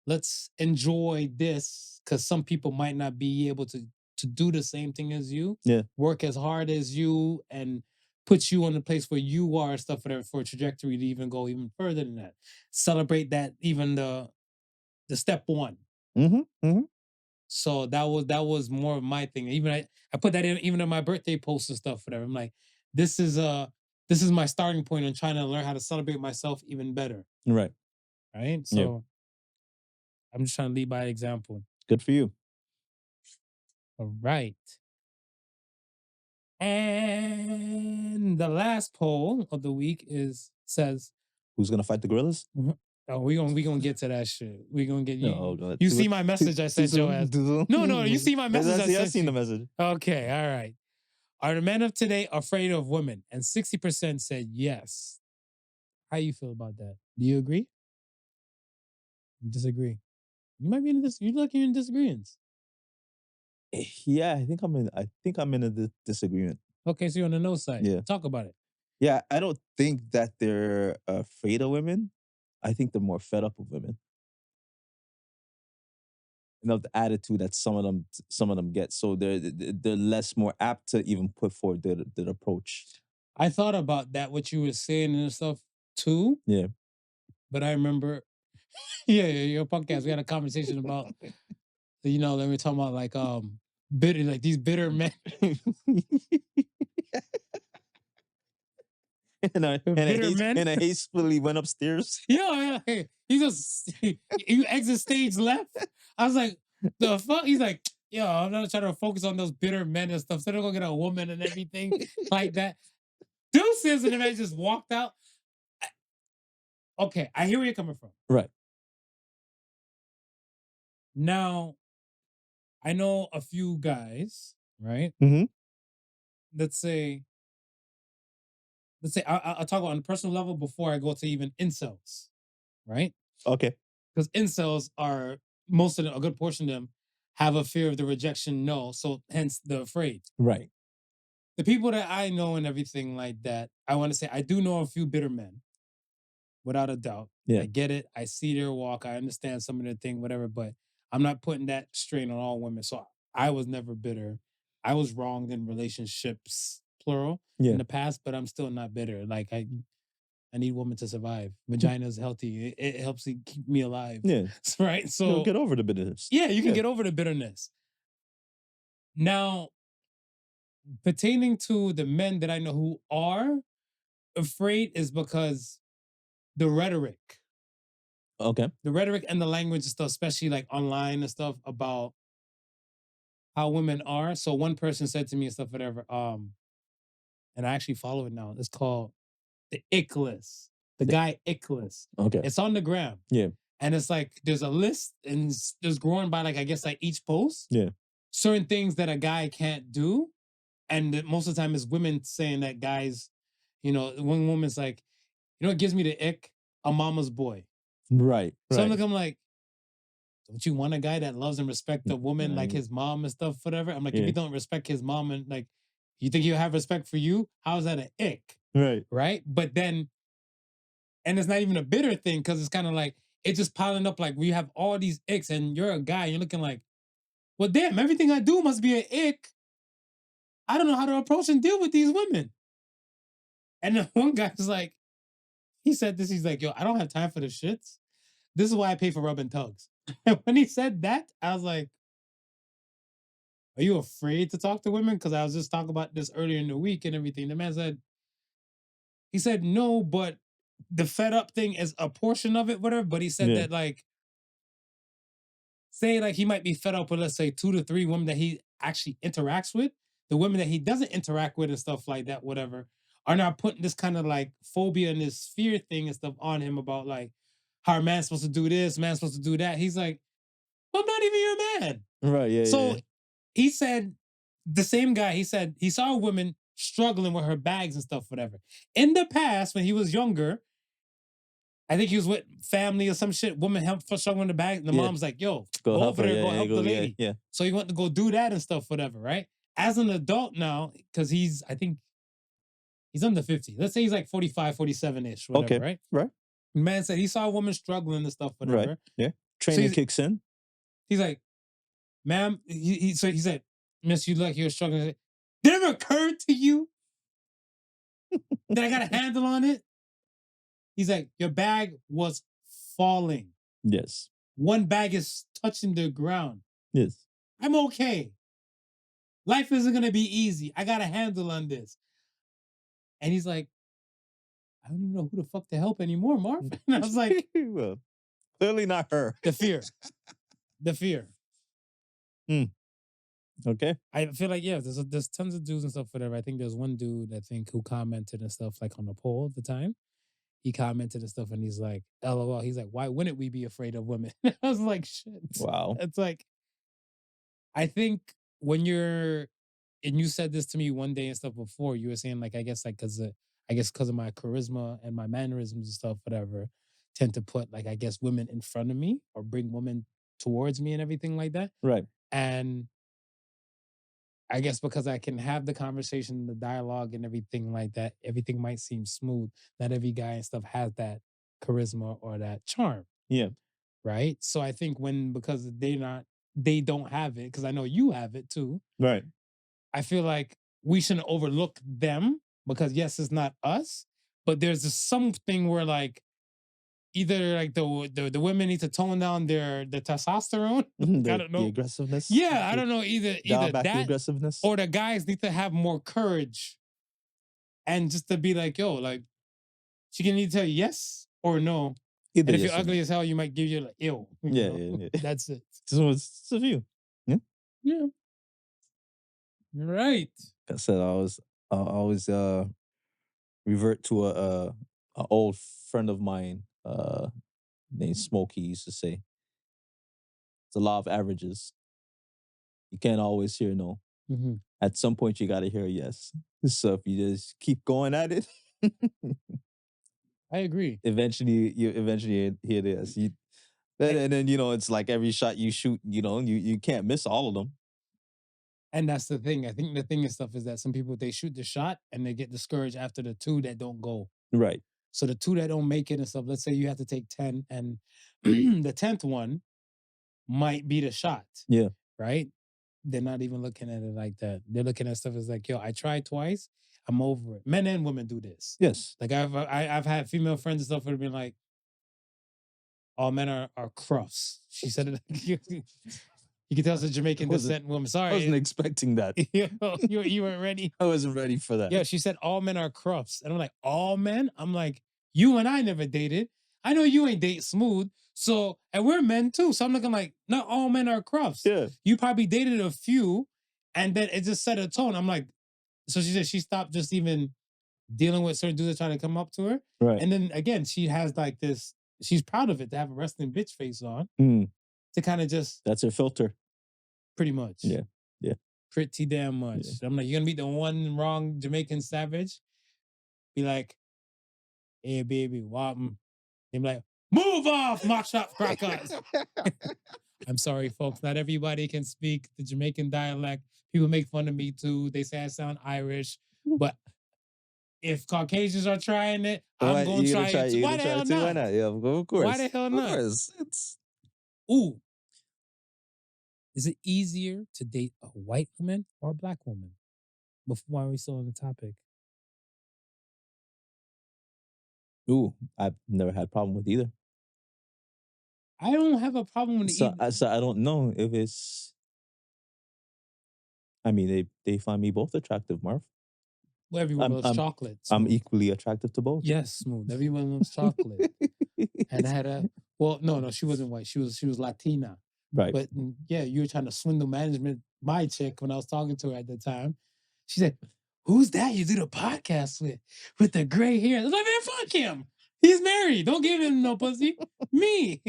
S1: Let's enjoy this, because some people might not be able to do the same thing as you.
S3: Yeah.
S1: Work as hard as you and put you on the place where you are, stuff for a trajectory to even go even further than that. Celebrate that, even the step one.
S3: Mm-hmm. Mm-hmm.
S1: So that was more of my thing. Even I put that in even in my birthday post and stuff, whatever. I'm like, this is my starting point on trying to learn how to celebrate myself even better.
S3: Right.
S1: Right. So I'm just trying to lead by example.
S3: Good for you.
S1: All right. And the last poll of the week says,
S3: who's gonna fight the gorillas?
S1: Oh, we gonna get to that shit. We gonna get you.
S3: Oh, God.
S1: You see my message I sent your ass. No, you see my message I sent
S3: I've seen
S1: you.
S3: the message.
S1: Okay, all right. Are the men of today afraid of women? And 60% said yes. How you feel about that? Do you agree? Disagree? You might be in this. You're lucky in disagreements.
S3: Yeah, I think I'm in a disagreement.
S1: Okay, so you're on the no side.
S3: Yeah.
S1: Talk about it.
S3: Yeah, I don't think that they're afraid of women. I think they're more fed up with women. And of the attitude that some of them get, so they're less more apt to even put forward their approach.
S1: I thought about that, what you were saying and stuff too.
S3: Yeah.
S1: But I remember, your podcast, we had a conversation about, then we were talking about like bitter, like these bitter men.
S3: and I hastily went upstairs.
S1: Yeah. He exit stage left. I was like, the fuck? He's like, yo, I'm not trying to focus on those bitter men and stuff. So they're gonna get a woman and everything like that. Deuces, and the man just walked out. Okay, I hear where you're coming from.
S3: Right.
S1: Now, I know a few guys, right?
S3: Mm-hmm.
S1: Let's say I'll talk on a personal level before I go to even incels, right?
S3: Okay.
S1: Because incels are, most of them, a good portion of them, have a fear of the rejection, no, so hence they're afraid.
S3: Right.
S1: The people that I know and everything like that, I want to say I do know a few bitter men, without a doubt.
S3: Yeah.
S1: I get it. I see their walk. I understand some of their thing, whatever, but I'm not putting that strain on all women. So I was never bitter. I was wronged in relationships, plural, in the past, but I'm still not bitter. Like I need women to survive. Vagina is healthy. It helps keep me alive.
S3: Yeah.
S1: Right? So
S3: get over the bitterness.
S1: Yeah, you can get over the bitterness. Now, pertaining to the men that I know who are afraid is because the rhetoric.
S3: Okay.
S1: The rhetoric and the language and stuff, especially like online and stuff about how women are. So one person said to me and stuff, whatever, and I actually follow it now. It's called the ick list. The guy ick list.
S3: Okay.
S1: It's on the gram.
S3: Yeah.
S1: And it's like there's a list and there's growing by like I guess like each post.
S3: Yeah.
S1: Certain things that a guy can't do. And most of the time it's women saying that guys, one woman's like, it gives me the ick? A mama's boy.
S3: Right.
S1: So
S3: right.
S1: I'm like, don't you want a guy that loves and respects a woman like
S3: Right.
S1: his mom and stuff, whatever? I'm like,
S3: Yeah.
S1: if you don't respect his mom and like, you think he'll have respect for you? How is that an ick?
S3: Right.
S1: Right? But then, and it's not even a bitter thing because it's kind of like, it's just piling up like we have all these icks and you're a guy, you're looking like, well, damn, everything I do must be an ick. I don't know how to approach and deal with these women. And then one guy's like, he said this, he's like, yo, I don't have time for the shits. This is why I pay for rubbing tugs. And when he said that, I was like, are you afraid to talk to women? Because I was just talking about this earlier in the week and everything. The man said, he said, no, but the fed up thing is a portion of it, whatever. But he said that like, say like he might be fed up with, let's say 2 to 3 women that he actually interacts with. The women that he doesn't interact with and stuff like that, whatever, are now putting this kind of like phobia and this fear thing and stuff on him about like how a man's supposed to do this, man's supposed to do that. He's like, well, I'm not even your man.
S3: Right. Yeah.
S1: So
S3: yeah.
S1: he said, the same guy, he said he saw a woman struggling with her bags and stuff, whatever. In the past, when he was younger, I think he was with family or some shit. Woman helped for struggling with the bag. And the mom's like, yo, go
S3: help
S1: over
S3: her,
S1: there, go help the
S3: yeah,
S1: lady.
S3: yeah.
S1: So he went to go do that and stuff, whatever, right? As an adult now, because I think he's under 50. Let's say he's like 45, 47-ish, whatever,
S3: Okay.
S1: right?
S3: Right.
S1: The man said he saw a woman struggling and stuff, whatever.
S3: Right. Yeah. Training kicks in.
S1: He's like, ma'am, so he said, miss, you like you're struggling. Did it ever occur to you that I got a handle on it? He's like, your bag was falling.
S3: Yes.
S1: One bag is touching the ground.
S3: Yes.
S1: I'm okay. Life isn't going to be easy. I got a handle on this. And he's like, I don't even know who the fuck to help anymore, Marv. And I was like,
S3: well, clearly not her.
S1: The fear. The fear.
S3: Okay.
S1: I feel like, yeah, there's tons of dudes and stuff, whatever. I think there's one dude, I think, who commented and stuff like on the poll at the time. He commented and stuff and he's like, LOL. He's like, why wouldn't we be afraid of women? I was like, shit.
S3: Wow.
S1: It's like, I think when you're, and you said this to me one day and stuff before, you were saying like, I guess because of my charisma and my mannerisms and stuff, whatever, tend to put like, I guess women in front of me or bring women towards me and everything like that.
S3: Right.
S1: And I guess because I can have the conversation, the dialogue and everything like that, everything might seem smooth. Not every guy and stuff has that charisma or that charm.
S3: Yeah.
S1: Right. So I think because they don't have it, because I know you have it too.
S3: Right.
S1: I feel like we shouldn't overlook them because yes, it's not us, but there's something where like either like the women need to tone down their testosterone. I don't know.
S3: The aggressiveness.
S1: Yeah, I don't know either
S3: back
S1: that
S3: the aggressiveness.
S1: or the guys need to have more courage and just to be like, yo, like she can either tell you yes or no.
S3: Either
S1: and if
S3: yes
S1: you're ugly as hell, you might give you like ill.
S3: Yeah.
S1: That's it.
S3: So it's a few. Yeah.
S1: Yeah. Right.
S3: Like I said, I always revert to a old friend of mine named Smokey used to say, it's a law of averages. You can't always hear no.
S1: Mm-hmm.
S3: At some point, you got to hear yes. So if you just keep going at it,
S1: I agree.
S3: Eventually you hear this. And then it's like every shot you shoot, you can't miss all of them.
S1: And that's the thing. I think the thing and stuff is that some people, they shoot the shot and they get discouraged after the 2 that don't go.
S3: Right.
S1: So the 2 that don't make it and stuff, let's say you have to take 10 and the 10th one might be the shot.
S3: Yeah.
S1: Right? They're not even looking at it like that. They're looking at stuff as like, yo, I tried twice. I'm over it. Men and women do this.
S3: Yes.
S1: Like I've had female friends and stuff that have been like, all men are crufts. She said it. You can tell it's a Jamaican descent woman. Sorry.
S3: I wasn't expecting that.
S1: You weren't ready.
S3: I wasn't ready for that.
S1: Yeah, she said all men are crufts. And I'm like, all men? I'm like, you and I never dated. I know you ain't date smooth. So, and we're men too. So I'm looking like, not all men are crufts.
S3: Yeah.
S1: You probably dated a few and then it just set a tone. I'm like, so she said she stopped just even dealing with certain dudes that try to come up to her.
S3: Right.
S1: And then again, she has like this, she's proud of it to have a wrestling bitch face on to kind of just.
S3: That's her filter.
S1: Pretty much.
S3: Yeah. Yeah.
S1: Pretty damn much.
S3: Yeah.
S1: I'm like, you're going to meet the one wrong Jamaican savage. Be like, hey, baby, what? They be like, move off, mock up crackers. I'm sorry, folks. Not everybody can speak the Jamaican dialect. People make fun of me too. They say I sound Irish. But if Caucasians are trying it, I'm going to try it too. Why the hell not?
S3: Why not? Yeah, of course.
S1: Why the hell not?
S3: Of course.
S1: Ooh. Is it easier to date a white woman or a black woman? Before we still on the topic.
S3: Ooh, I've never had a problem with either.
S1: I don't have a problem with either.
S3: So I don't know if it's. I mean, they find me both attractive, Marv.
S1: Well, everyone loves chocolate.
S3: I'm equally attractive to both.
S1: Yes, Smooth. Everyone loves chocolate. And I had a no, she wasn't white. She was Latina.
S3: Right.
S1: But yeah, you were trying to swindle management. My chick, when I was talking to her at the time, she said, "Who's that you do the podcast with the gray hair?" I was like, "Man, fuck him. He's married. Don't give him no pussy. Me."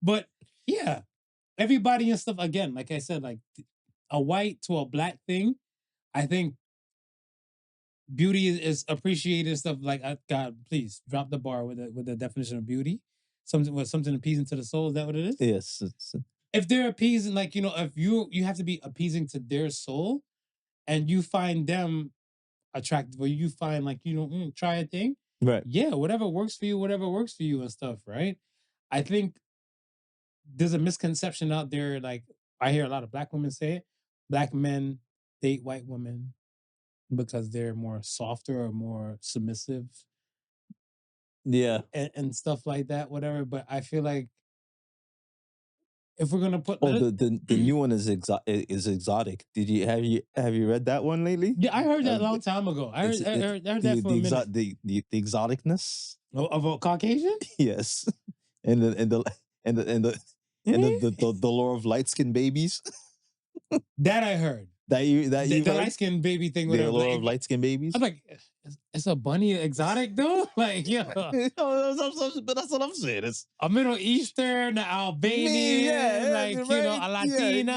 S1: But yeah, everybody and stuff. Again, like I said, like a white to a black thing. I think beauty is appreciated and stuff. Like, God, please drop the bar with the definition of beauty. Something appeasing to the soul. Is that what it is?
S3: Yes.
S1: If they're appeasing, like, if you have to be appeasing to their soul, and you find them attractive, or you find like try a thing,
S3: right?
S1: Yeah, whatever works for you, and stuff, right? I think there's a misconception out there. Like, I hear a lot of black women say it: black men date white women because they're more softer or more submissive.
S3: Yeah.
S1: And stuff like that, whatever. But I feel like if we're gonna put
S3: the new one is exotic. Have you read that one lately?
S1: Yeah, I heard that a long time ago. I heard that for a minute.
S3: The exoticness
S1: of a Caucasian?
S3: Yes. And the lore of light skinned babies.
S1: That I heard.
S3: The
S1: light skinned baby thing. Whatever.
S3: The lore of light skinned babies.
S1: I'm like, it's a bunny exotic though? Like, yeah.
S3: But that's what I'm saying. It's
S1: a Middle Eastern, Albanian,
S3: right,
S1: a Latina.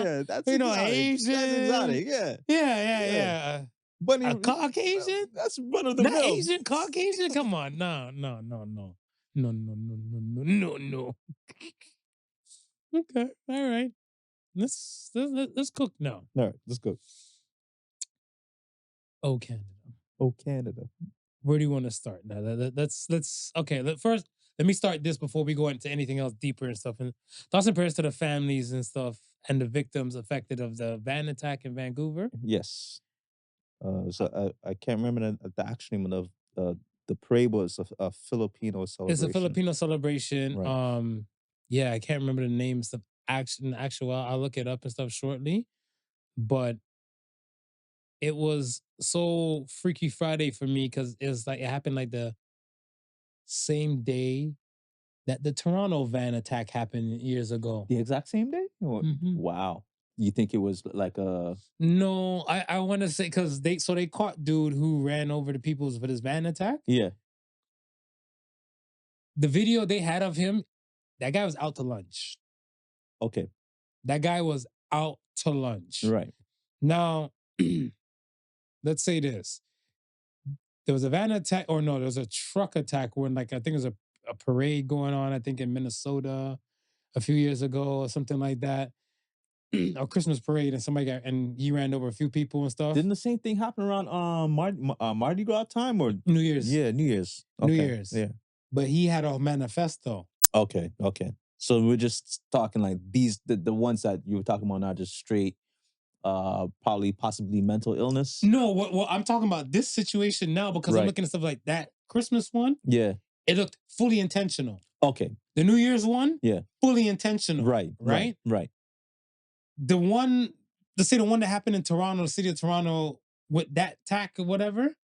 S3: Yeah, that's exotic.
S1: Asian.
S3: That's exotic, yeah.
S1: Yeah.
S3: Bunny,
S1: a Caucasian?
S3: That's one of the
S1: Not Asian, Caucasian? Come on. No. No. Okay, all right. Let's cook now.
S3: All right, let's go.
S1: Oh, Canada.
S3: Oh, Canada.
S1: Where do you want to start? Now, let's okay. First, let me start this before we go into anything else deeper and stuff. And thoughts and prayers to the families and stuff and the victims affected of the van attack in Vancouver.
S3: Yes. So I can't remember the actual name of the parade was a Filipino celebration.
S1: It's a Filipino celebration.
S3: Right.
S1: Yeah, I can't remember the names of actual. I'll look it up and stuff shortly. But it was so Freaky Friday for me because it was like it happened like the same day that the Toronto van attack happened years ago.
S3: The exact same day? Wow. You think it was like a...
S1: No, I want to say because they caught dude who ran over the people for this van attack.
S3: Yeah.
S1: The video they had of him, that guy was out to lunch.
S3: Okay.
S1: That guy was out to lunch.
S3: Right.
S1: Now, let's say this. There was a van attack, or no, there was a truck attack when, like, I think there was a parade going on, I think in Minnesota a few years ago or something like that. A Christmas parade, and he ran over a few people and stuff.
S3: Didn't the same thing happen around Mardi Gras time or
S1: New Year's?
S3: Yeah, New Year's. Okay.
S1: New Year's.
S3: Yeah.
S1: But he had a manifesto.
S3: Okay. So we're just talking like these the ones that you were talking about now, just straight possibly mental illness.
S1: No, well, I'm talking about this situation now because I'm looking at stuff like that Christmas one.
S3: Yeah.
S1: It looked fully intentional.
S3: Okay.
S1: The New Year's one,
S3: yeah,
S1: fully intentional.
S3: Right.
S1: The one that happened in Toronto, the city of Toronto, with that attack or whatever,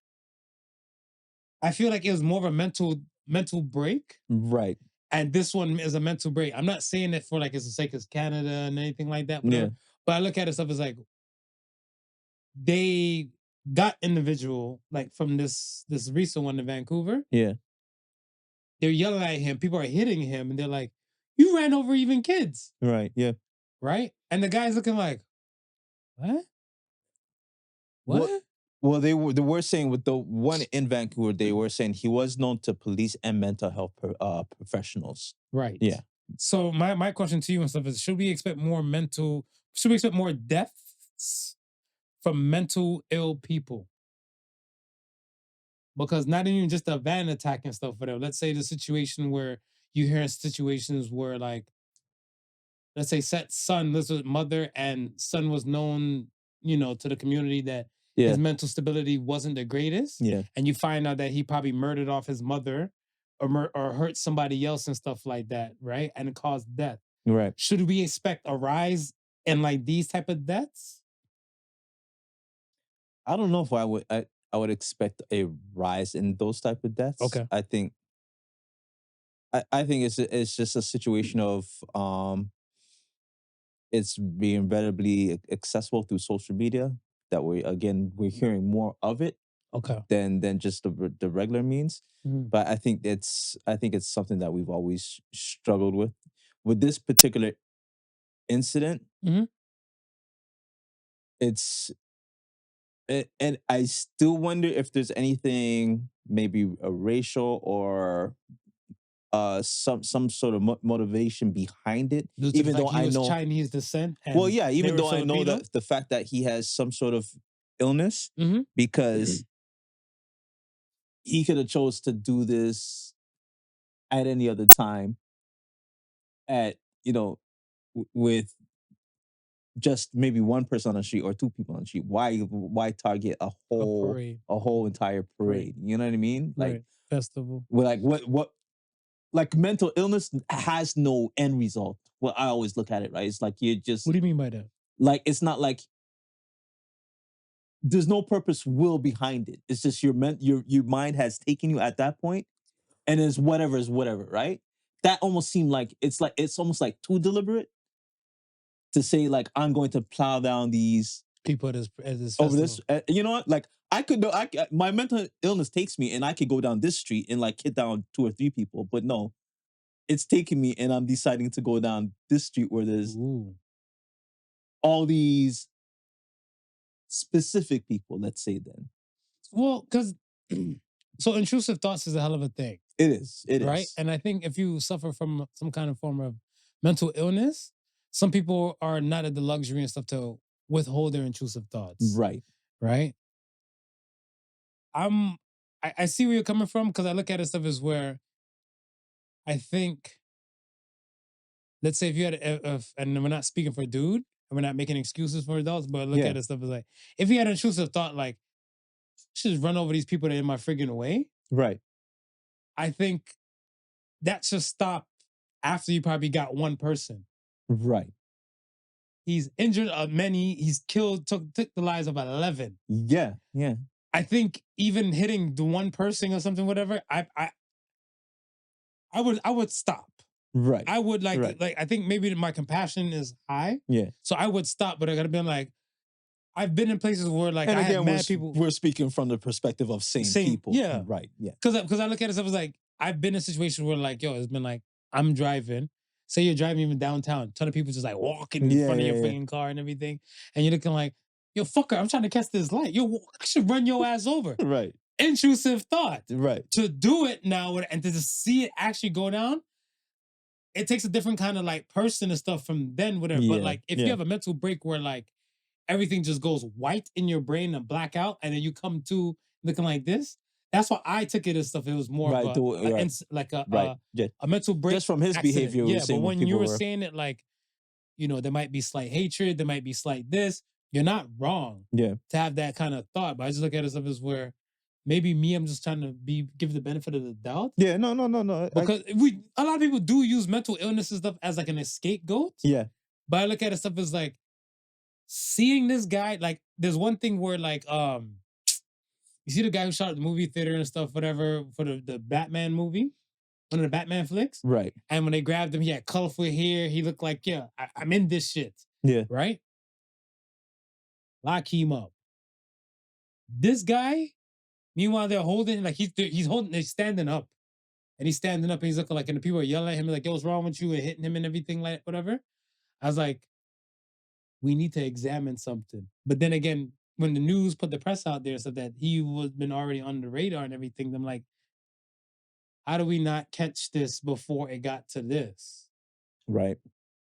S1: I feel like it was more of a mental break.
S3: Right.
S1: And this one is a mental break. I'm not saying it for like it's the sake of Canada and anything like that.
S3: Yeah.
S1: But I look at it stuff as like they got individual, like from this recent one in Vancouver,
S3: Yeah.
S1: they're yelling at him. People are hitting him, and they're like, "You ran over even kids."
S3: Right. Yeah.
S1: Right? And the guy's looking like, what?
S3: Well,
S1: What?
S3: well, they were saying with the one in Vancouver, they were saying he was known to police and mental health professionals.
S1: Right.
S3: Yeah.
S1: So my question to you and stuff is, should we expect more deaths from mental ill people? Because not even just a van attack and stuff, whatever. Let's say the situation where you hear situations where, like, let's say this was mother and son was known, to the community that
S3: Yeah.
S1: his mental stability wasn't the greatest.
S3: Yeah.
S1: And you find out that he probably murdered off his mother or hurt somebody else and stuff like that, right? And it caused death.
S3: Right.
S1: Should we expect a rise in like these type of deaths?
S3: I don't know if I would expect a rise in those type of deaths.
S1: Okay.
S3: I think it's just a situation of it's being readily accessible through social media that we're hearing more of it
S1: Okay.
S3: than just the regular means.
S1: Mhm.
S3: But I think it's something that we've always struggled with this particular incident.
S1: Mhm.
S3: And I still wonder if there's anything, maybe a racial or some sort of motivation behind it.
S1: Due to the
S3: Even
S1: fact
S3: though
S1: he
S3: I
S1: was
S3: know,
S1: Chinese descent
S3: well,
S1: and
S3: yeah,
S1: they
S3: even
S1: were
S3: though I know
S1: Filipino.
S3: that the fact that he has some sort of illness,
S1: Mhm.
S3: because he could have chose to do this at any other time, at with just maybe one person on the street or two people on the street. Why target a
S1: A
S3: whole
S1: parade.
S3: entire parade? You know what I mean? Like,
S1: Right. Festival.
S3: we're like, what like, mental illness has no end result. Well, I always look at it, right? It's like, you're just
S1: What do you mean by that?
S3: like, it's not like there's no purpose will behind it. It's just your mind has taken you at that point, and is whatever, right? That almost seemed like it's almost like too deliberate to say, like, I'm going to plow down these
S1: People at this
S3: over
S1: festival.
S3: this. You know what? Like, I could know, my mental illness takes me, and I could go down this street and like hit down two or three people, but no, it's taking me, and I'm deciding to go down this street where there's
S1: Ooh.
S3: all these specific people. Let's say then
S1: Well, because so intrusive thoughts is a hell of a thing,
S3: it is. It
S1: right?
S3: is.
S1: And I think if you suffer from some kind of form of mental illness, some people are not at the luxury and stuff to withhold their intrusive thoughts,
S3: Right.
S1: right? I see where you're coming from, because I look at it stuff as where I think, let's say if you had, and we're not speaking for dude, and we're not making excuses for adults, but look
S3: Yeah.
S1: at it stuff as like, if you had an intrusive thought like, I should just run over these people that are in my friggin' way,
S3: Right.
S1: I think that should stop after you probably got one person.
S3: Right.
S1: He's injured many. He's killed, took the lives of 11.
S3: Yeah. Yeah.
S1: I think even hitting the one person or something, whatever, I would stop.
S3: Right.
S1: I would
S3: Right.
S1: I think maybe my compassion is high,
S3: Yeah.
S1: so I would stop. But I gotta be like, I've been in places where like
S3: And
S1: I had
S3: again,
S1: mad people.
S3: we're speaking from the perspective of sane people.
S1: Yeah.
S3: Right. Yeah.
S1: Because I look at it as like, I've been in situations where like, yo, it's been like, I'm driving. Say you're driving even downtown, ton of people just like walking in
S3: Yeah,
S1: front of
S3: yeah,
S1: your
S3: yeah.
S1: freaking car and everything, and you're looking like, yo, fucker, I'm trying to catch this light. Yo, I should run your ass over.
S3: Right.
S1: Intrusive thought.
S3: Right.
S1: To do it now and to just see it actually go down, it takes a different kind of like person and stuff from then, whatever. But
S3: Yeah,
S1: like, if you
S3: yeah.
S1: have a mental break where like everything just goes white in your brain and black out, and then you come to looking like this. That's why I took it as stuff. It was more
S3: Right,
S1: of a
S3: right.
S1: like
S3: Right. Yeah.
S1: a mental break.
S3: Just from his
S1: accident.
S3: behavior, we were
S1: Yeah,
S3: saying
S1: but
S3: when
S1: when you
S3: people
S1: were
S3: were-
S1: saying it like, there might be slight hatred, there might be slight this. You're not wrong
S3: Yeah.
S1: to have that kind of thought. But I just look at it as where maybe me, I'm just trying to give the benefit of the doubt.
S3: Yeah. No.
S1: Because a lot of people do use mental illness and stuff as like an scapegoat.
S3: Yeah.
S1: But I look at it stuff as like, seeing this guy, like, there's one thing where like, you see the guy who shot at the movie theater and stuff, whatever, for the Batman movie, one of the Batman flicks.
S3: Right.
S1: And when they grabbed him, he had colorful hair. He looked like, yeah, I'm in this shit.
S3: Yeah.
S1: Right? Lock him up. This guy, meanwhile, they're holding, like he's holding, they're standing up. And he's standing up and he's looking like, and the people are yelling at him, like, yo, what's wrong with you? And hitting him and everything, like whatever. I was like, we need to examine something. But then again, when the news put the press out there so that he was been already on the radar and everything, I'm like, how do we not catch this before it got to this?
S3: Right.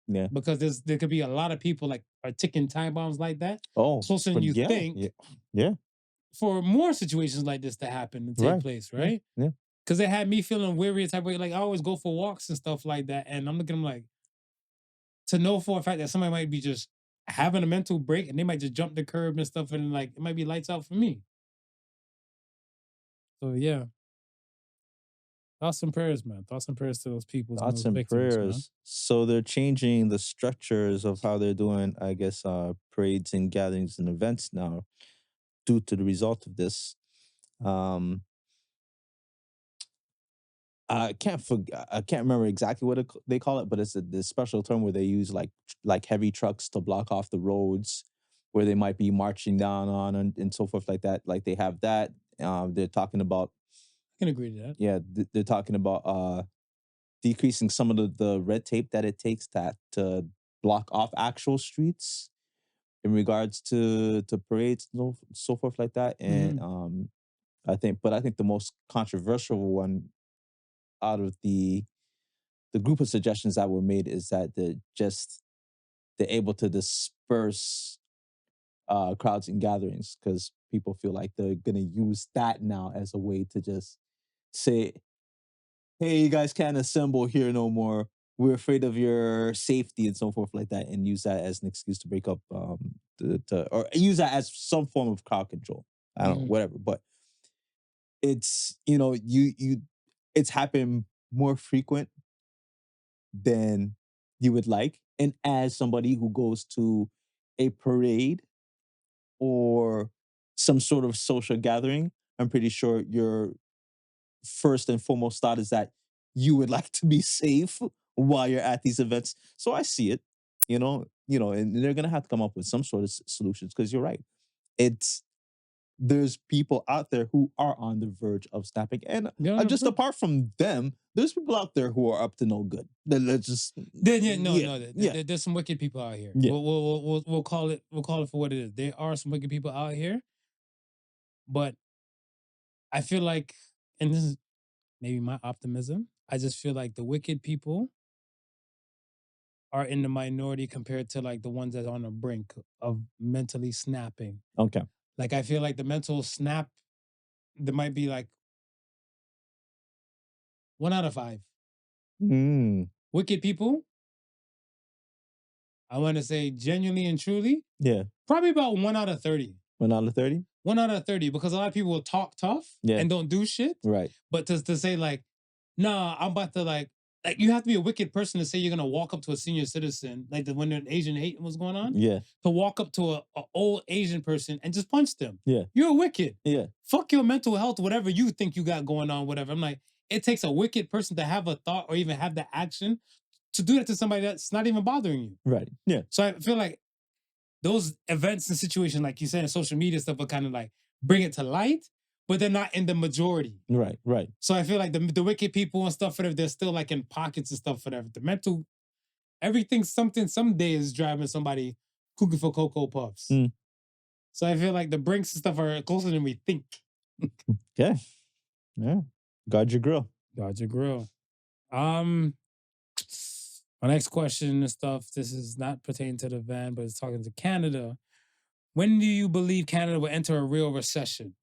S3: Yeah.
S1: Because there could be a lot of people like are ticking time bombs like that.
S3: Oh,
S1: Closer than
S3: but
S1: you
S3: yeah,
S1: think
S3: yeah,
S1: for more situations like this to happen and take
S3: right.
S1: place,
S3: Yeah,
S1: right?
S3: yeah.
S1: Because it had me feeling weary type of way. Like I always go for walks and stuff like that. And I'm looking at them like, to know for a fact that somebody might be just having a mental break and they might just jump the curb and stuff and like it might be lights out for me. So yeah. Thoughts and prayers, man. Thoughts and prayers to those people and
S3: Thoughts
S1: those
S3: and
S1: victims, man.
S3: prayers. So they're changing the structures of how they're doing, I guess, parades and gatherings and events now due to the result of this. Um, I can't remember exactly what they call it, but it's this special term where they use like heavy trucks to block off the roads where they might be marching down on and so forth like that. Like they have that. They're talking about
S1: I can agree to that.
S3: yeah, they're talking about decreasing some of the red tape that it takes to block off actual streets in regards to parades and so forth like that. And
S1: Mhm.
S3: I think the most controversial one out of the group of suggestions that were made is that they're able to disperse crowds and gatherings because people feel like they're gonna use that now as a way to just say, "Hey, you guys can't assemble here no more. We're afraid of your safety and so forth like that," and use that as an excuse to break up, or use that as some form of crowd control. I don't know,
S1: Mhm.
S3: whatever. But it's it's happened more frequent than you would like. And as somebody who goes to a parade or some sort of social gathering, I'm pretty sure your first and foremost thought is that you would like to be safe while you're at these events. So I see it, and they're gonna have to come up with some sort of solutions because you're right. It's there's people out there who are on the verge of snapping, and
S1: Get on the
S3: just
S1: bridge.
S3: apart from them, there's people out there who are up to no good. Let's just
S1: Yeah, no,
S3: yeah,
S1: no.
S3: yeah,
S1: There's some wicked people out here.
S3: yeah.
S1: We'll call it for what it is. There are some wicked people out here, but I feel like, and this is maybe my optimism. I just feel like the wicked people are in the minority compared to like the ones that are on the brink of mentally snapping.
S3: Okay.
S1: Like I feel like the mental snap, there might be like 1 out of 5.
S3: Mm,
S1: Wicked people, I want to say genuinely and truly,
S3: yeah.
S1: probably about 1 out of 30.
S3: 1 out of 30?
S1: 1 out of 30, because a lot of people will talk tough
S3: Yeah.
S1: and don't do shit.
S3: Right.
S1: But to say like, nah, I'm about to like you have to be a wicked person to say you're gonna walk up to a senior citizen, like when the Asian hate was going on,
S3: Yeah.
S1: to walk up to a old Asian person and just punch them.
S3: Yeah.
S1: You're wicked.
S3: Yeah.
S1: Fuck your mental health, whatever you think you got going on, whatever. I'm like, it takes a wicked person to have a thought or even have the action to do that to somebody that's not even bothering you.
S3: Right. Yeah.
S1: So I feel like those events and situations, like you said, in social media stuff, will kind of like bring it to light, but they're not in the majority.
S3: Right. Right.
S1: So I feel like the wicked people and stuff, whatever, they're still like in pockets and stuff, whatever. The mental, everything, something, someday is driving somebody cooking for Cocoa Puffs.
S3: Mm.
S1: So I feel like the brinks and stuff are closer than we think.
S3: Okay. Yeah. Guard your grill.
S1: Guard your grill. My next question and stuff, this is not pertaining to the van, but it's talking to Canada. When do you believe Canada will enter a real recession?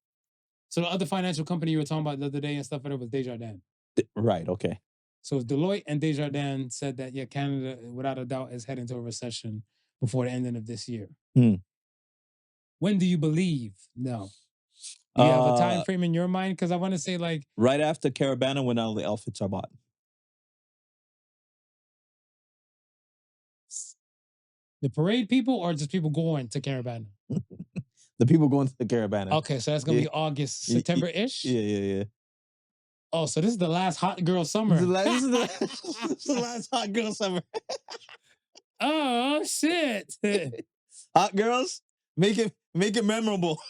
S1: So the other financial company you were talking about the other day and stuff, it was Desjardins.
S3: Right. Okay.
S1: So Deloitte and Desjardins said that, yeah, Canada, without a doubt, is heading to a recession before the ending of this year.
S3: Mm.
S1: When do you believe? No. Do you have a time frame in your mind? Because I want to say like
S3: right after Caravana when all the outfits are bought.
S1: the parade people or just people going to Caravana?
S3: The people going to the Caravana.
S1: Okay, so that's going to be August, September-ish?
S3: Yeah.
S1: Oh, so this is the last hot girl summer.
S3: This is the last hot girl summer.
S1: Oh, shit.
S3: Hot girls, make it memorable.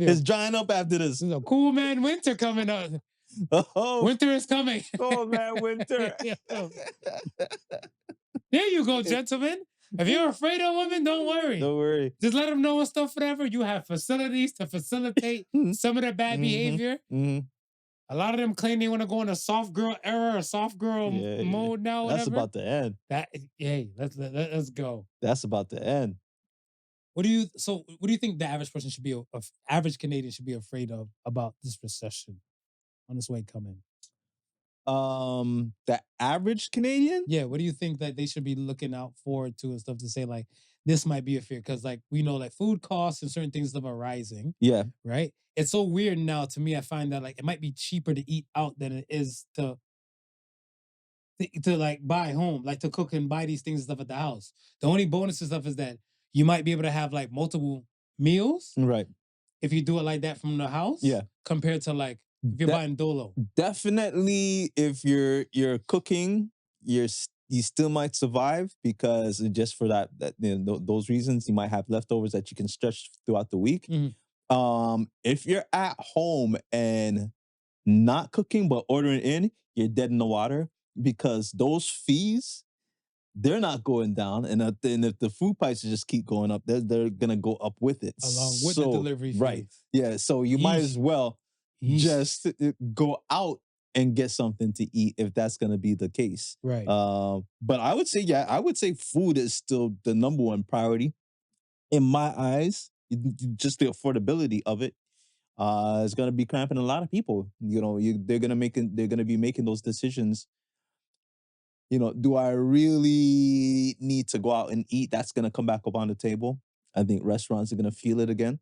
S3: It's drying up after this.
S1: There's a cool man winter coming up.
S3: Oh,
S1: Winter is coming.
S3: oh man, winter.
S1: There you go, gentlemen. If you're afraid of women, don't worry.
S3: Don't worry.
S1: Just let them know and stuff, whatever. You have facilities to facilitate some of their bad behavior. A lot of them claim they want to go in a soft girl era or soft girl mode now. Whatever.
S3: That's about to end.
S1: Let's go.
S3: That's about to end.
S1: What do you think the average person should be, average Canadian should be afraid of about this recession on its way coming?
S3: The average Canadian?
S1: Yeah, what do you think that they should be looking out forward to and stuff to say like this might be a fear? Because like we know like food costs and certain things are rising.
S3: Yeah.
S1: Right? It's so weird now to me. I find that like it might be cheaper to eat out than it is to like buy home, like to cook and buy these things and stuff at the house. The only bonus and stuff is that you might be able to have like multiple meals.
S3: Right.
S1: If you do it like that from the house.
S3: Yeah.
S1: Compared to like if you're buying Dolo.
S3: Definitely if you're cooking, you still might survive because just for that those reasons, you might have leftovers that you can stretch throughout the week. If you're at home and not cooking but ordering in, you're dead in the water because those fees, they're not going down, and if the food prices just keep going up, they're gonna go up with it
S1: along with the delivery fees.
S3: Right? Yeah. So you might as well just go out and get something to eat if that's gonna be the case.
S1: Right.
S3: But I would say food is still the number one priority in my eyes. Just the affordability of it is gonna be cramping a lot of people. They're gonna be making those decisions. Do I really need to go out and eat? That's going to come back up on the table. I think restaurants are going to feel it again.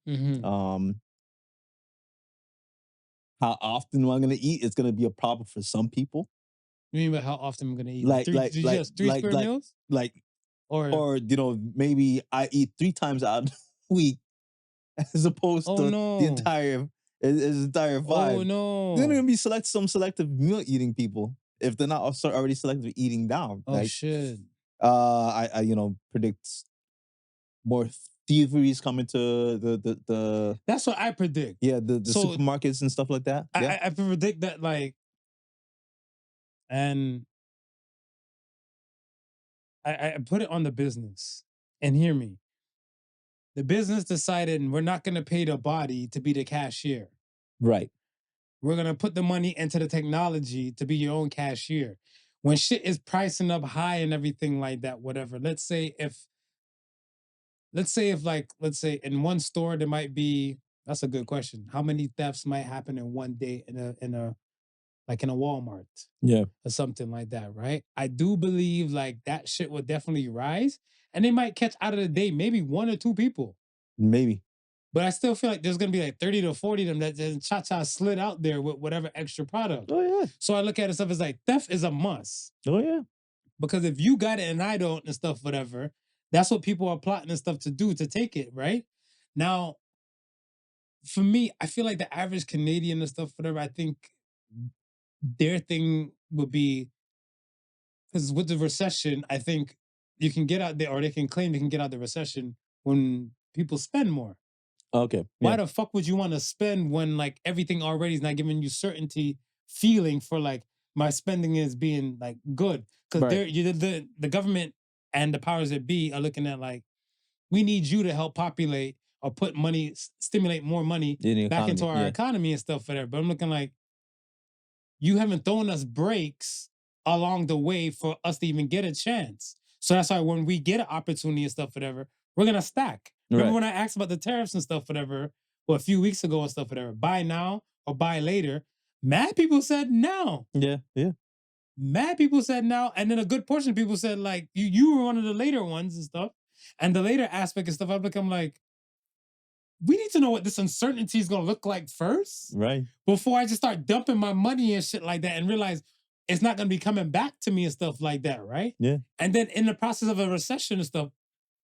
S3: How often am I going to eat? It's going to be a problem for some people.
S1: You mean about how often I'm going to eat?
S3: Like
S1: three square meals?
S3: Or maybe I eat 3 times out of the week as opposed to the entire 5.
S1: Oh no.
S3: There's going to be some selective meal eating people. If they're not also already selective eating down.
S1: Oh shit.
S3: I predict more thieveries coming to the
S1: That's what I predict.
S3: Yeah, the supermarkets and stuff like that.
S1: I predict that like, and I put it on the business. And hear me. The business decided we're not gonna pay the body to be the cashier.
S3: Right.
S1: We're going to put the money into the technology to be your own cashier. When shit is pricing up high and everything like that, whatever. Let's say if in one store there might be, that's a good question. How many thefts might happen in one day in a Walmart?
S3: Yeah.
S1: Or something like that, right? I do believe like that shit would definitely rise and they might catch out of the day maybe 1 or 2 people.
S3: Maybe.
S1: But I still feel like there's going to be like 30 to 40 of them that cha-cha slid out there with whatever extra product.
S3: Oh, yeah.
S1: So I look at it stuff as like theft is a must.
S3: Oh, yeah.
S1: Because if you got it and I don't and stuff, whatever, that's what people are plotting and stuff to do, to take it, right? Now, for me, I feel like the average Canadian and stuff, whatever, I think their thing would be, because with the recession, I think you can get out there, or they can claim they can get out the recession when people spend more.
S3: Okay.
S1: Yeah. Why
S3: Yeah.
S1: the fuck would you want to spend when like everything already is not giving you certainty feeling for like my spending is being like good? Because the government and the powers that be are looking at like, we need you to help populate or put money, stimulate more money back into our economy and stuff for that. But I'm looking like, you haven't thrown us breaks along the way for us to even get a chance. So that's why when we get an opportunity and stuff, whatever, we're going to stack. Remember when I asked about the tariffs and stuff, whatever, a few weeks ago and stuff, whatever, buy now or buy later, mad people said now.
S3: Yeah, yeah.
S1: Mad people said now. And then a good portion of people said like, you were one of the later ones and stuff. And the later aspect and stuff, I've become like, we need to know what this uncertainty is going to look like first.
S3: Right.
S1: Before I just start dumping my money and shit like that and realize it's not going to be coming back to me and stuff like that, right?
S3: Yeah.
S1: And then in the process of a recession and stuff,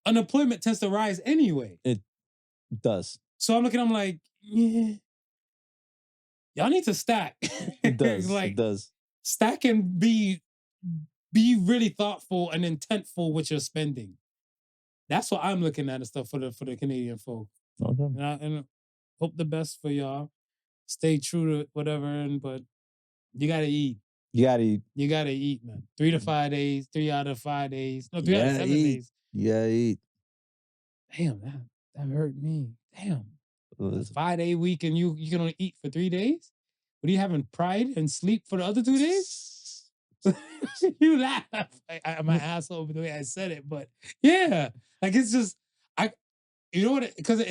S1: unemployment tends to rise anyway.
S3: It does.
S1: So I'm looking, I'm like, yeah, y'all need to stack.
S3: It does.
S1: Like,
S3: it does.
S1: Stack and be really thoughtful and intentful with your spending. That's what I'm looking at and stuff for the Canadian folk.
S3: Okay.
S1: And Hope the best for y'all. Stay true to whatever, but you gotta eat.
S3: You gotta eat.
S1: You gotta eat, man. 3 to 5 days, 3 out of 5 days. No, 3
S3: You
S1: out of
S3: gotta
S1: 7
S3: eat.
S1: days.
S3: You gotta eat.
S1: Damn, that hurt me. Damn. A
S3: Listen.
S1: 5-day week and you can only eat for 3 days? What are you having pride and sleep for the other 2 days? You laugh. I'm an asshole with the way I said it, but yeah, like it's just you know what? Because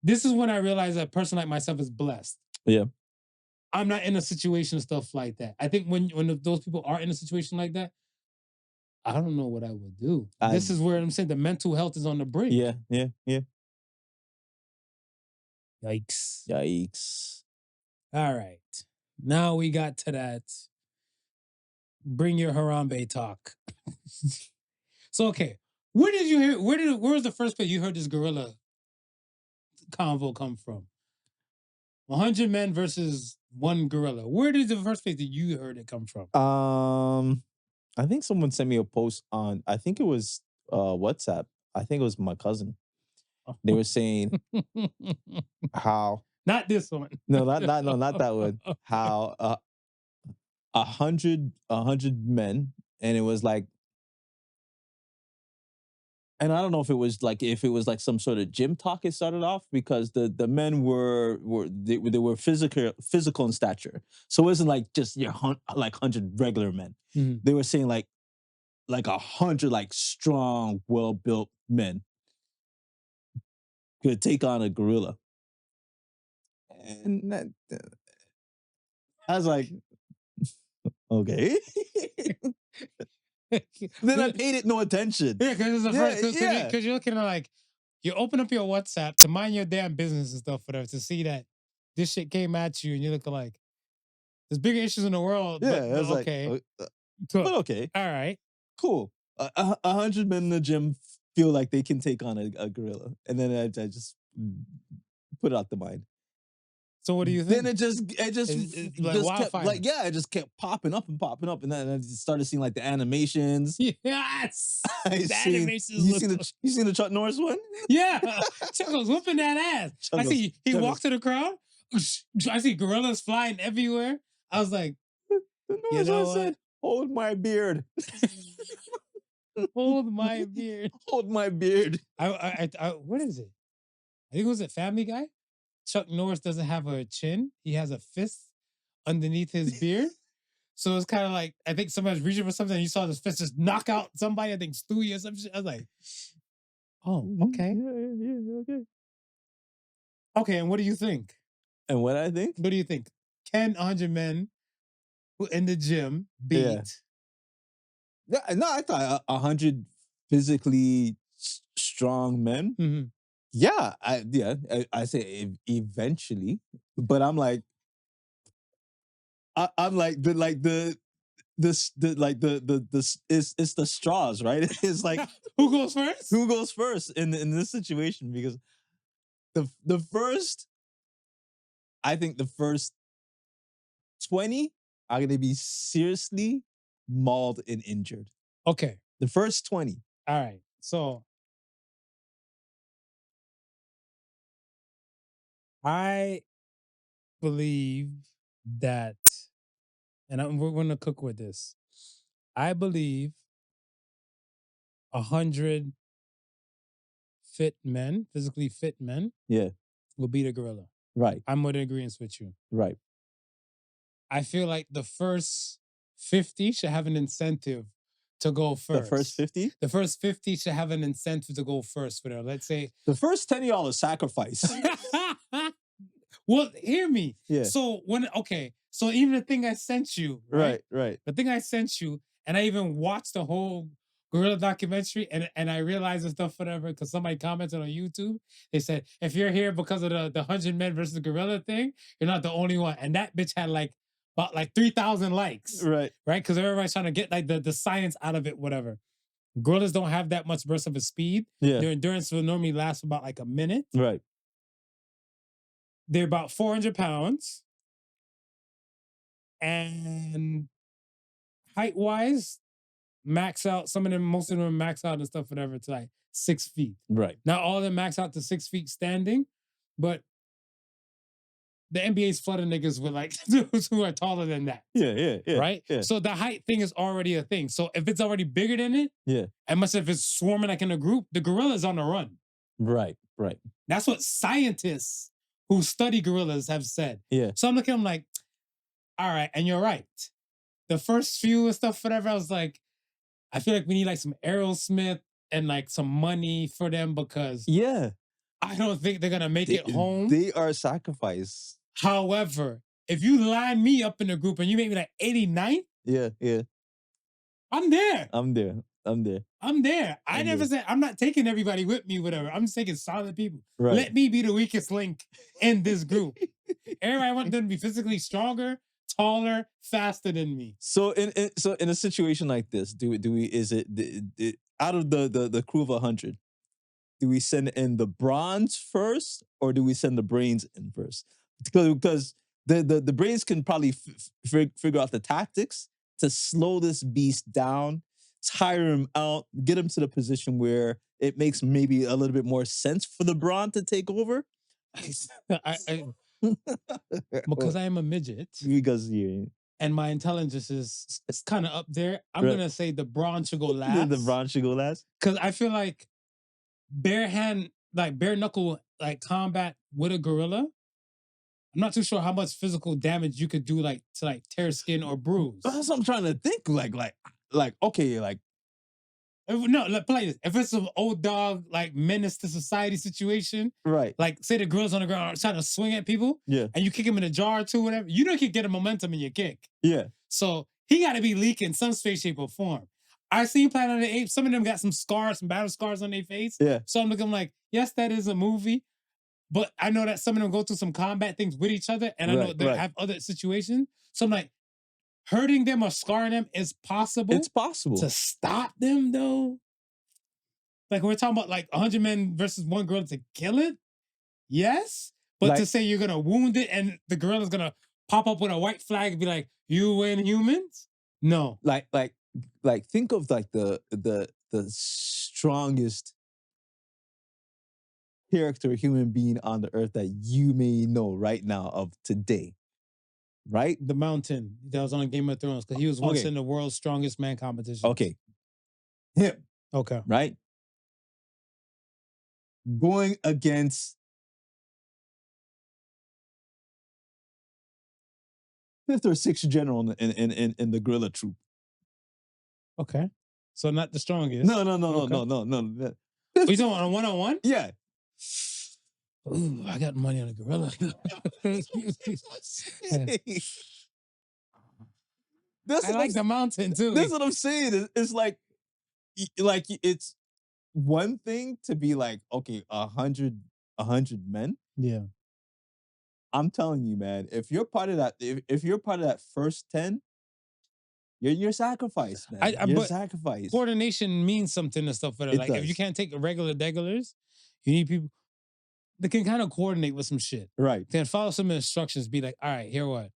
S1: this is when I realized that a person like myself is blessed.
S3: Yeah.
S1: I'm not in a situation stuff like that. I think when those people are in a situation like that, I don't know what I would do. This is where I'm saying the mental health is on the brink.
S3: Yeah.
S1: Yikes. All right. Now we got to that. Bring your Harambe talk. So, okay. Where did you hear? Where was the first place you heard this gorilla convo come from? 100 men versus one gorilla. Where did the first place that you heard it come from?
S3: I think someone sent me a post on, I think it was WhatsApp. I think it was my cousin. They were saying how
S1: not this one.
S3: No, not that one. How 100 men, and it was like, and I don't know if it was like some sort of gym talk. It started off because the men were physical in stature, so it wasn't like just your 100 regular men.
S1: Mm-hmm.
S3: They were saying like 100 like strong, well built men could take on a gorilla, and I was like, okay. Then I paid it no attention.
S1: Yeah, because it's the first. Because you're looking at like, you open up your WhatsApp to mind your damn business and stuff, whatever, to see that this shit came at you, and you're looking like, there's bigger issues in the world.
S3: Yeah,
S1: but
S3: okay.
S1: Like,
S3: but okay.
S1: All right.
S3: Cool. 100 men in the gym feel like they can take on a gorilla, and then I just put it out the mind.
S1: So what do you think?
S3: Then it just
S1: like wildfire.
S3: it just kept popping up, and then I just started seeing like the animations.
S1: Yes,
S3: animations. You seen the Chuck Norris one?
S1: Yeah, Chuck was whooping that ass. I see he walked to the crowd. I see gorillas flying everywhere. I was like,
S3: you know what? Said, hold my beard.
S1: Hold my beard.
S3: Hold my beard.
S1: I what is it? I think it was a Family Guy. Chuck Norris doesn't have a chin. He has a fist underneath his beard. So it's kind of like, I think somebody's reaching for something and you saw this fist just knock out somebody, I think Stewie or some shit. I was like, oh, okay.
S3: Yeah, okay.
S1: Okay, and what do you think?
S3: And what I think?
S1: What do you think? Can 100 men who in the gym beat?
S3: Yeah, no, I thought 100 physically strong men.
S1: Mm-hmm.
S3: Yeah, I say eventually, but I'm like, it's the straws, right? It's like
S1: who goes first?
S3: Who goes first in this situation? Because the first, I think the first 20 are going to be seriously mauled and injured.
S1: Okay,
S3: the first 20.
S1: All right, so I believe that, and we're going to cook with this. I believe 100 physically fit men, will beat a gorilla.
S3: Right.
S1: I'm in agreement with you.
S3: Right.
S1: I feel like the first 50 should have an incentive to go first.
S3: The first 50?
S1: The first 50 should have an incentive to go first for them. Let's say
S3: the first 10 of y'all is sacrifice.
S1: Well, hear me.
S3: Yeah.
S1: So so even the thing I sent you, right?
S3: Right.
S1: The thing I sent you, and I even watched the whole gorilla documentary, and I realized and stuff, whatever, because somebody commented on YouTube. They said, if you're here because of the 100 men versus the gorilla thing, you're not the only one. And that bitch had about 3,000 likes.
S3: Right.
S1: Right? Because everybody's trying to get the science out of it, whatever. Gorillas don't have that much burst of a speed.
S3: Yeah.
S1: Their endurance will normally last about a minute.
S3: Right.
S1: They're about 400 pounds. And height-wise, max out. Most of them max out and stuff, whatever, to 6 feet.
S3: Right.
S1: Not all of them max out to 6 feet standing, But the NBA's flooding niggas with like dudes who are taller than that.
S3: Yeah.
S1: Right?
S3: Yeah.
S1: So the height thing is already a thing. So if it's already bigger than it,
S3: Yeah.
S1: and much if it's swarming like in a group, the gorilla's on the run.
S3: Right.
S1: That's what scientists who study gorillas have said.
S3: Yeah.
S1: So I'm looking, I'm like, all right, and you're right. The first few and stuff, whatever, I was like, I feel like we need like some Aerosmith and like some money for them because
S3: Yeah.
S1: I don't think they're gonna make it home.
S3: They are sacrifice.
S1: However, if you line me up in a group and you make me like 89th,
S3: Yeah.
S1: I'm there.
S3: I'm there.
S1: I never said I'm not taking everybody with me, whatever. I'm just taking solid people.
S3: Right.
S1: Let me be the weakest link in this group. Everybody want them to be physically stronger, taller, faster than me.
S3: So in a situation like this, do we is it out of the crew of 100? Do we send in the bronze first, or do we send the brains in first? Because the brains can probably figure out the tactics to slow this beast down, tire him out, get him to the position where it makes maybe a little bit more sense for the brawn to take over.
S1: Because I am a midget.
S3: Because you
S1: and my intelligence is kind of up there. I'm
S3: Right.
S1: gonna say the brawn should go last.
S3: the brawn should go last.
S1: Because I feel like bare knuckle like combat with a gorilla. I'm not too sure how much physical damage you could do like to like tear skin or bruise.
S3: That's what I'm trying to think. Like okay, like
S1: No, play this. If it's an old dog like menace to society situation,
S3: right.
S1: like say the gorilla's on the ground trying to swing at people,
S3: Yeah.
S1: and you kick him in a jar or two, whatever, you know you can get a momentum in your kick.
S3: Yeah.
S1: So he got to be leaking some space, shape, or form. I seen Planet of the Apes. Some of them got some scars, some battle scars on their face.
S3: Yeah.
S1: So I'm looking like, yes, that is a movie, but I know that some of them go through some combat things with each other, and I know they have other situations. So I'm like, hurting them or scarring them is possible.
S3: It's possible
S1: to stop them though. Like we're talking about like 100 men versus one gorilla to kill it. Yes, but to say you're gonna wound it and the gorilla's gonna pop up with a white flag and be like, "You win, humans." No,
S3: like think of like the strongest character human being on the earth that you may know right now of today. Right?
S1: the Mountain that was on Game of Thrones because he was once in the world's strongest man competition.
S3: Okay. Him.
S1: Okay.
S3: Right? Going against fifth or sixth general in the gorilla troop.
S1: Okay. So not the strongest.
S3: No.
S1: You talking on a one-on-one?
S3: Yeah.
S1: Ooh, I got money on a gorilla. I like the Mountain too.
S3: That's what I'm saying. It's like it's one thing to be like, okay, 100 men.
S1: Yeah.
S3: I'm telling you, man, if you're part of that, if you're part of that first 10, you're sacrificed, man. You're sacrificed.
S1: Coordination means something and stuff. Like
S3: does.
S1: if you can't take regular degulars, you need people that can kind of coordinate with some shit.
S3: Right.
S1: They can follow some instructions. Be like, all right, here what?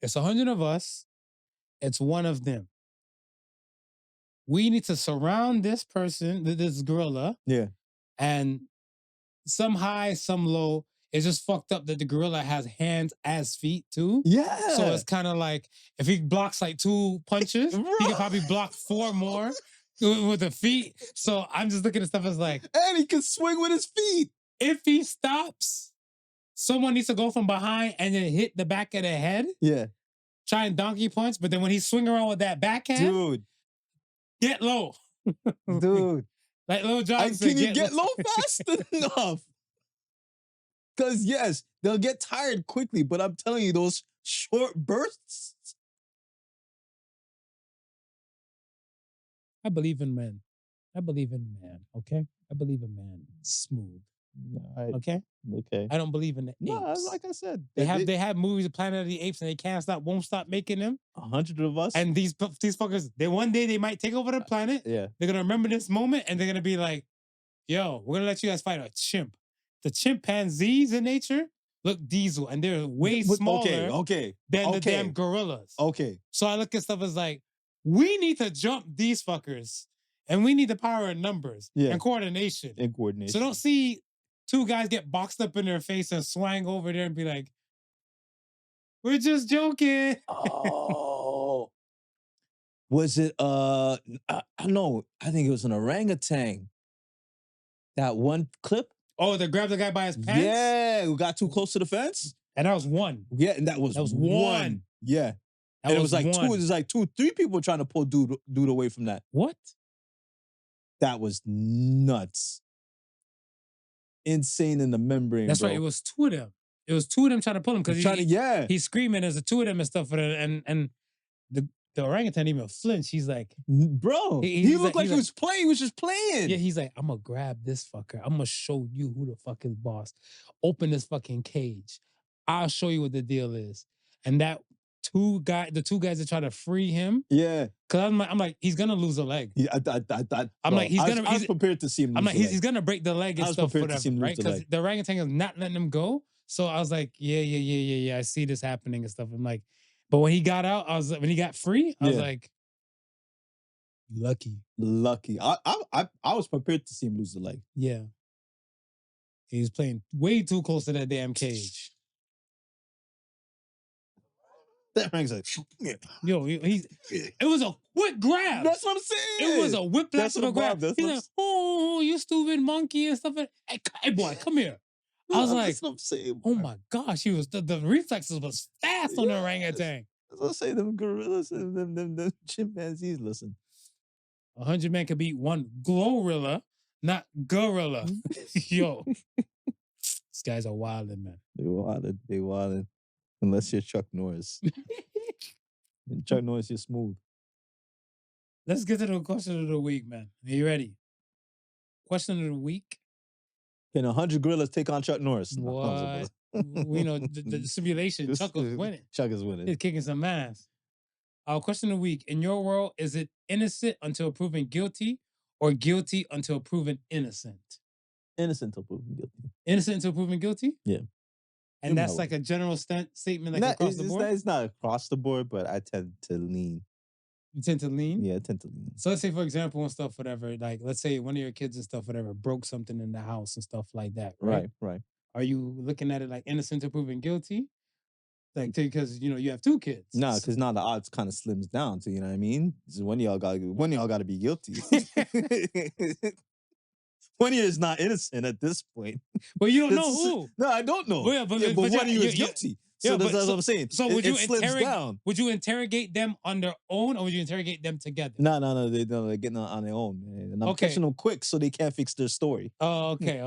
S1: It's 100 of us. It's one of them. We need to surround this person, this gorilla.
S3: Yeah.
S1: And some high, some low. It's just fucked up that the gorilla has hands as feet too.
S3: Yeah.
S1: So it's kind of like if he blocks like 2 punches, he can probably block 4 more with the feet. So I'm just looking at stuff as like,
S3: and he can swing with his feet.
S1: If he stops, someone needs to go from behind and then hit the back of the head.
S3: Yeah.
S1: Try and donkey punch, but then when he swing around with that backhand,
S3: dude,
S1: get low.
S3: Dude.
S1: Like Lil Jon said,
S3: can you get low fast enough? Because yes, they'll get tired quickly, but I'm telling you, those short bursts.
S1: I believe in men. I believe in man, okay? I believe in man. Smooth. Okay?
S3: Okay.
S1: I don't believe in the apes.
S3: No, like I said.
S1: They have movies of Planet of the Apes and they can't stop, won't stop making them.
S3: 100 of us.
S1: And these fuckers, one day they might take over the planet.
S3: Yeah.
S1: They're gonna remember this moment and they're gonna be like, yo, we're gonna let you guys fight a chimp. The chimpanzees in nature look diesel and they're way smaller than the damn gorillas.
S3: Okay.
S1: So I look at stuff as like, we need to jump these fuckers and we need the power in numbers and coordination.
S3: And coordination.
S1: So don't see two guys get boxed up in their face and swang over there and be like, "We're just joking."
S3: Oh. Was it I know, I think it was an orangutan. That one clip?
S1: Oh, they grabbed the guy by his pants?
S3: Yeah, who got too close to the fence?
S1: And that was one.
S3: Yeah, and that was one. Yeah.
S1: That
S3: And it was like
S1: one.
S3: two, it was like 2, 3 people trying to pull dude away from that.
S1: What?
S3: That was nuts. Insane in the membrane.
S1: That's
S3: bro.
S1: right. It was two of them. It was two of them trying to pull him because he's screaming. There's the two of them and stuff. And the orangutan even flinched. He's like,
S3: bro, he looked like he was playing. He was just playing.
S1: Yeah, he's like, I'm gonna grab this fucker. I'm gonna show you who the fuck is boss. Open this fucking cage. I'll show you what the deal is. And that the two guys that try to free him.
S3: Yeah.
S1: Cause I'm like, he's gonna lose a leg.
S3: Yeah, I was prepared to see him lose
S1: I'm like,
S3: a leg.
S1: he's gonna break the leg and stuff, whatever, right? Because the orangutan is not letting him go. So I was like, yeah. I see this happening and stuff. I'm like, but when he got out, when he got free, I was like, lucky.
S3: I was prepared to see him lose the leg.
S1: Yeah. He was playing way too close to that damn cage.
S3: That man's like,
S1: yo, it was a quick grab.
S3: That's what I'm saying.
S1: It was a whiplash of a grab. He's like, oh, you stupid monkey and stuff. Hey, boy, come here. I was like, oh my gosh, the reflexes was fast on the orangutan.
S3: Let's say them gorillas and them chimpanzees. Listen,
S1: 100 men could beat one glorilla, not gorilla. Yo, these guys are wildin', man.
S3: They wildin'. Unless you're Chuck Norris. And Chuck Norris, you're smooth.
S1: Let's get to the question of the week, man. Are you ready? Question of the week.
S3: Can 100 gorillas take on Chuck Norris?
S1: What? We know the simulation. Chuck was winning.
S3: Chuck is winning.
S1: He's kicking some ass. Our question of the week. In your world, is it innocent until proven guilty or guilty until proven innocent?
S3: Innocent until proven guilty.
S1: Innocent until proven guilty?
S3: Yeah.
S1: And that's like a general statement across the board?
S3: It's not across the board, but I tend to lean.
S1: You tend to lean?
S3: Yeah, I tend to lean.
S1: So let's say, for example, and stuff, whatever, like, let's say one of your kids and stuff, whatever, broke something in the house and stuff like that, right?
S3: Right.
S1: Are you looking at it like innocent to proven guilty? Like, because, you have two kids.
S3: No, because now the odds kind of slims down to, you know what I mean? One of y'all got to be guilty. One of you is not innocent at this point.
S1: But you don't know who.
S3: No, I don't know.
S1: Well,
S3: but one of you is guilty. So that's what I'm saying.
S1: So would you interrogate them on their own or would you interrogate them together?
S3: No, they're getting on their own, man. And I'm catching them quick so they can't fix their story.
S1: Oh, okay.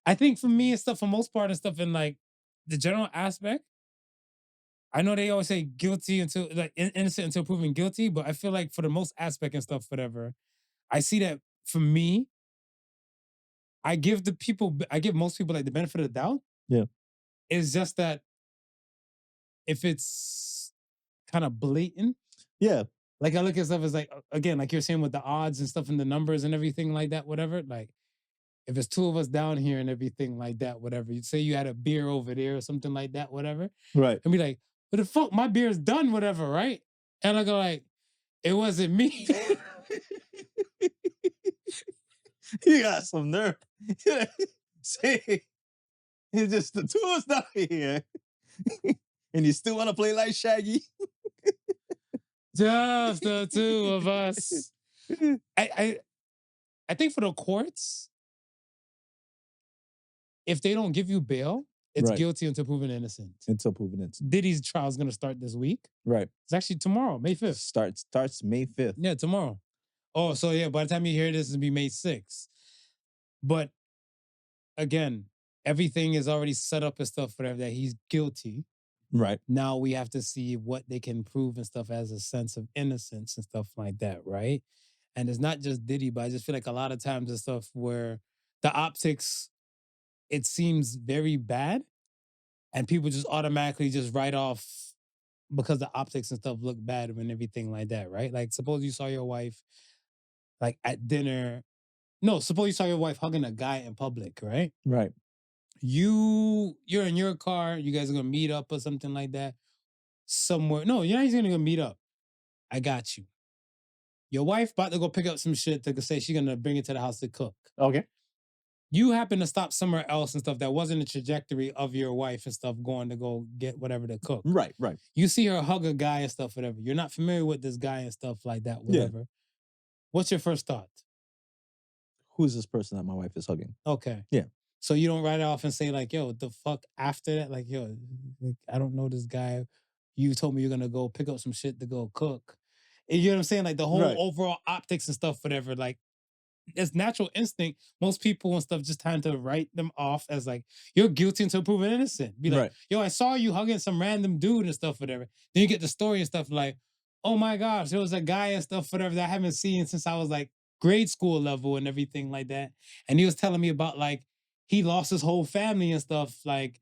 S1: I think for me and stuff, for most part and stuff in like the general aspect, I know they always say guilty until like innocent until proven guilty, but I feel like for the most aspect and stuff, whatever, I see that for me, I give most people like the benefit of the doubt.
S3: Yeah.
S1: It's just that if it's kind of blatant.
S3: Yeah.
S1: Like I look at stuff as like, again, like you're saying with the odds and stuff and the numbers and everything like that, whatever. Like if it's two of us down here and everything like that, whatever. You'd say you had a beer over there or something like that, whatever.
S3: Right.
S1: And be like, but the fuck, my beer's done, whatever, right? And I go like, it wasn't me.
S3: You got some nerve. See, it's just the two of us down here. And you still want to play like Shaggy?
S1: Just the two of us. I think for the courts, if they don't give you bail, it's guilty until proven innocent.
S3: Until proven innocent.
S1: Diddy's trial is going to start this week.
S3: Right.
S1: It's actually tomorrow, May 5th.
S3: Starts May 5th.
S1: Yeah, tomorrow. Oh, so yeah, by the time you hear this, it'll be May 6th. But again, everything is already set up and stuff, whatever, that he's guilty.
S3: Right.
S1: Now we have to see what they can prove and stuff as a sense of innocence and stuff like that, right? And it's not just Diddy, but I just feel like a lot of times and stuff where the optics, it seems very bad and people just automatically just write off because the optics and stuff look bad and everything like that, right? Like suppose you saw your wife like at dinner. No, suppose you saw your wife hugging a guy in public, right?
S3: Right.
S1: You're in your car, you guys are gonna meet up or something like that. Somewhere. No, you're not even gonna meet up. I got you. Your wife about to go pick up some shit to say she's gonna bring it to the house to cook.
S3: Okay.
S1: you happen to stop somewhere else and stuff that wasn't the trajectory of your wife and stuff going to go get whatever to cook.
S3: Right.
S1: You see her hug a guy and stuff, whatever. You're not familiar with this guy and stuff like that,
S3: Yeah.
S1: whatever. What's your first thought?
S3: Who's this person that my wife is hugging?
S1: Okay.
S3: Yeah.
S1: So you don't write it off and say like, yo, what the fuck after that? Like, yo, like, I don't know this guy. You told me you're gonna go pick up some shit to go cook. And you know what I'm saying? Like the whole
S3: Right.
S1: overall optics and stuff, whatever. Like it's natural instinct. Most people and stuff just tend to write them off as like, you're guilty until proven innocent. Be like,
S3: Right.
S1: yo, I saw you hugging some random dude and stuff, whatever. Then you get the story and stuff like, oh my gosh, there was a guy and stuff, whatever, that I haven't seen since I was like grade school level and everything like that. And he was telling me about like he lost his whole family and stuff, like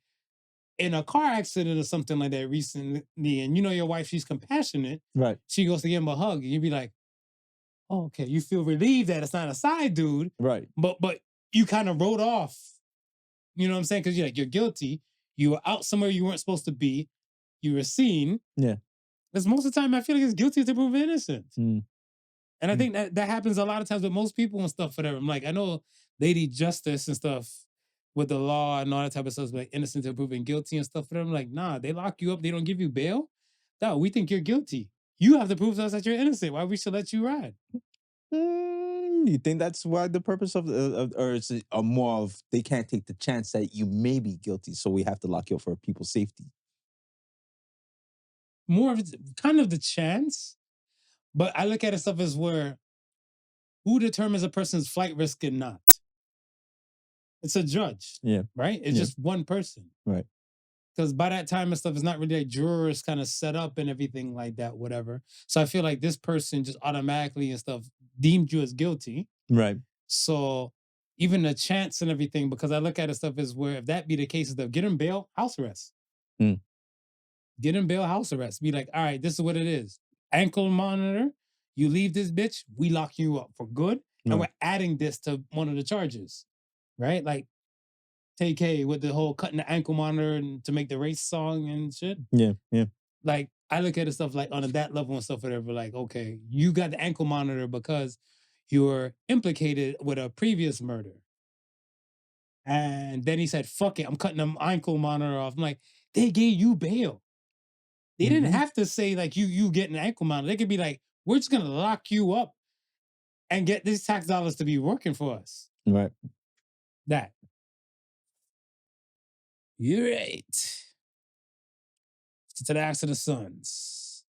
S1: in a car accident or something like that recently. And you know your wife, she's compassionate.
S3: Right.
S1: She goes to give him a hug, and you'd be like, oh, okay, you feel relieved that it's not a side dude,
S3: Right.
S1: but you kind of wrote off, you know what I'm saying? Because you're like, you're guilty. You were out somewhere you weren't supposed to be. You were seen.
S3: Yeah.
S1: Because most of the time, I feel like it's guilty to prove innocent.
S3: Mm.
S1: And I think that happens a lot of times with most people and stuff, whatever. I'm like, I know Lady Justice and stuff with the law and all that type of stuff, like innocent to proven guilty and stuff. But I'm like, nah, they lock you up. They don't give you bail. No, we think you're guilty. You have to prove to us that you're innocent. Why we should let you ride?
S3: You think that's why the purpose of or is it more of they can't take the chance that you may be guilty, so we have to lock you up for people's safety?
S1: More of it's kind of the chance, but I look at it stuff as where who determines a person's flight risk and not? It's a judge,
S3: Yeah.
S1: right? It's
S3: Yeah.
S1: just one person.
S3: Right.
S1: Because by that time and stuff, it's not really like jurors kind of set up and everything like that, whatever. So I feel like this person just automatically and stuff deemed you as guilty.
S3: Right.
S1: So even the chance and everything, because I look at it stuff is where if that be the case, is get him bail, house arrest.
S3: Mm.
S1: Get him bail, house arrest. Be like, all right, this is what it is. Ankle monitor. You leave this bitch, we lock you up for good. And we're adding this to one of the charges. Right? Like TK with the whole cutting the ankle monitor and to make the race song and shit.
S3: Yeah.
S1: Like I look at it stuff like on that level and stuff, whatever. Like, okay, you got the ankle monitor because you were implicated with a previous murder. And then he said, fuck it, I'm cutting the ankle monitor off. I'm like, they gave you bail. They didn't have to say like you get an ankle monitor. They could be like, we're just gonna lock you up and get these tax dollars to be working for us.
S3: Right.
S1: That. You're right. Let's get to the Axe of the Sons.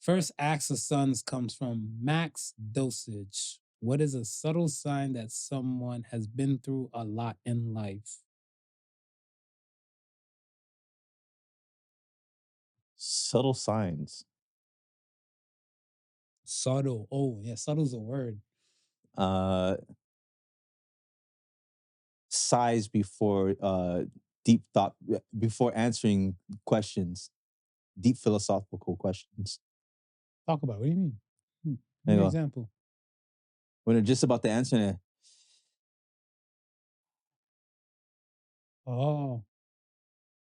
S1: First Axe of Sons comes from Maxdosage. What is a subtle sign that someone has been through a lot in life?
S3: Subtle signs.
S1: Subtle. Oh, yeah, subtle's a word.
S3: Sighs before deep thought, before answering questions, deep philosophical questions.
S1: Talk about it. What do you mean? Give
S3: There
S1: me
S3: you
S1: an
S3: go.
S1: example.
S3: When they're just about to answer it,
S1: Oh.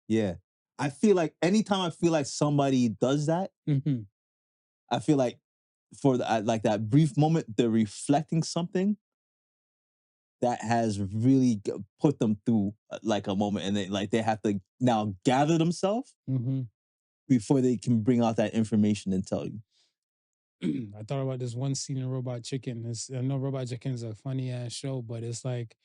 S3: yeah. I feel like anytime I feel like somebody does that,
S1: Mm-hmm.
S3: I feel like for like that brief moment, they're reflecting something that has really put them through like a moment, and they have to now gather themselves
S1: Mm-hmm.
S3: before they can bring out that information and tell you.
S1: I thought about this one scene in Robot Chicken. I know Robot Chicken is a funny ass show, but it's like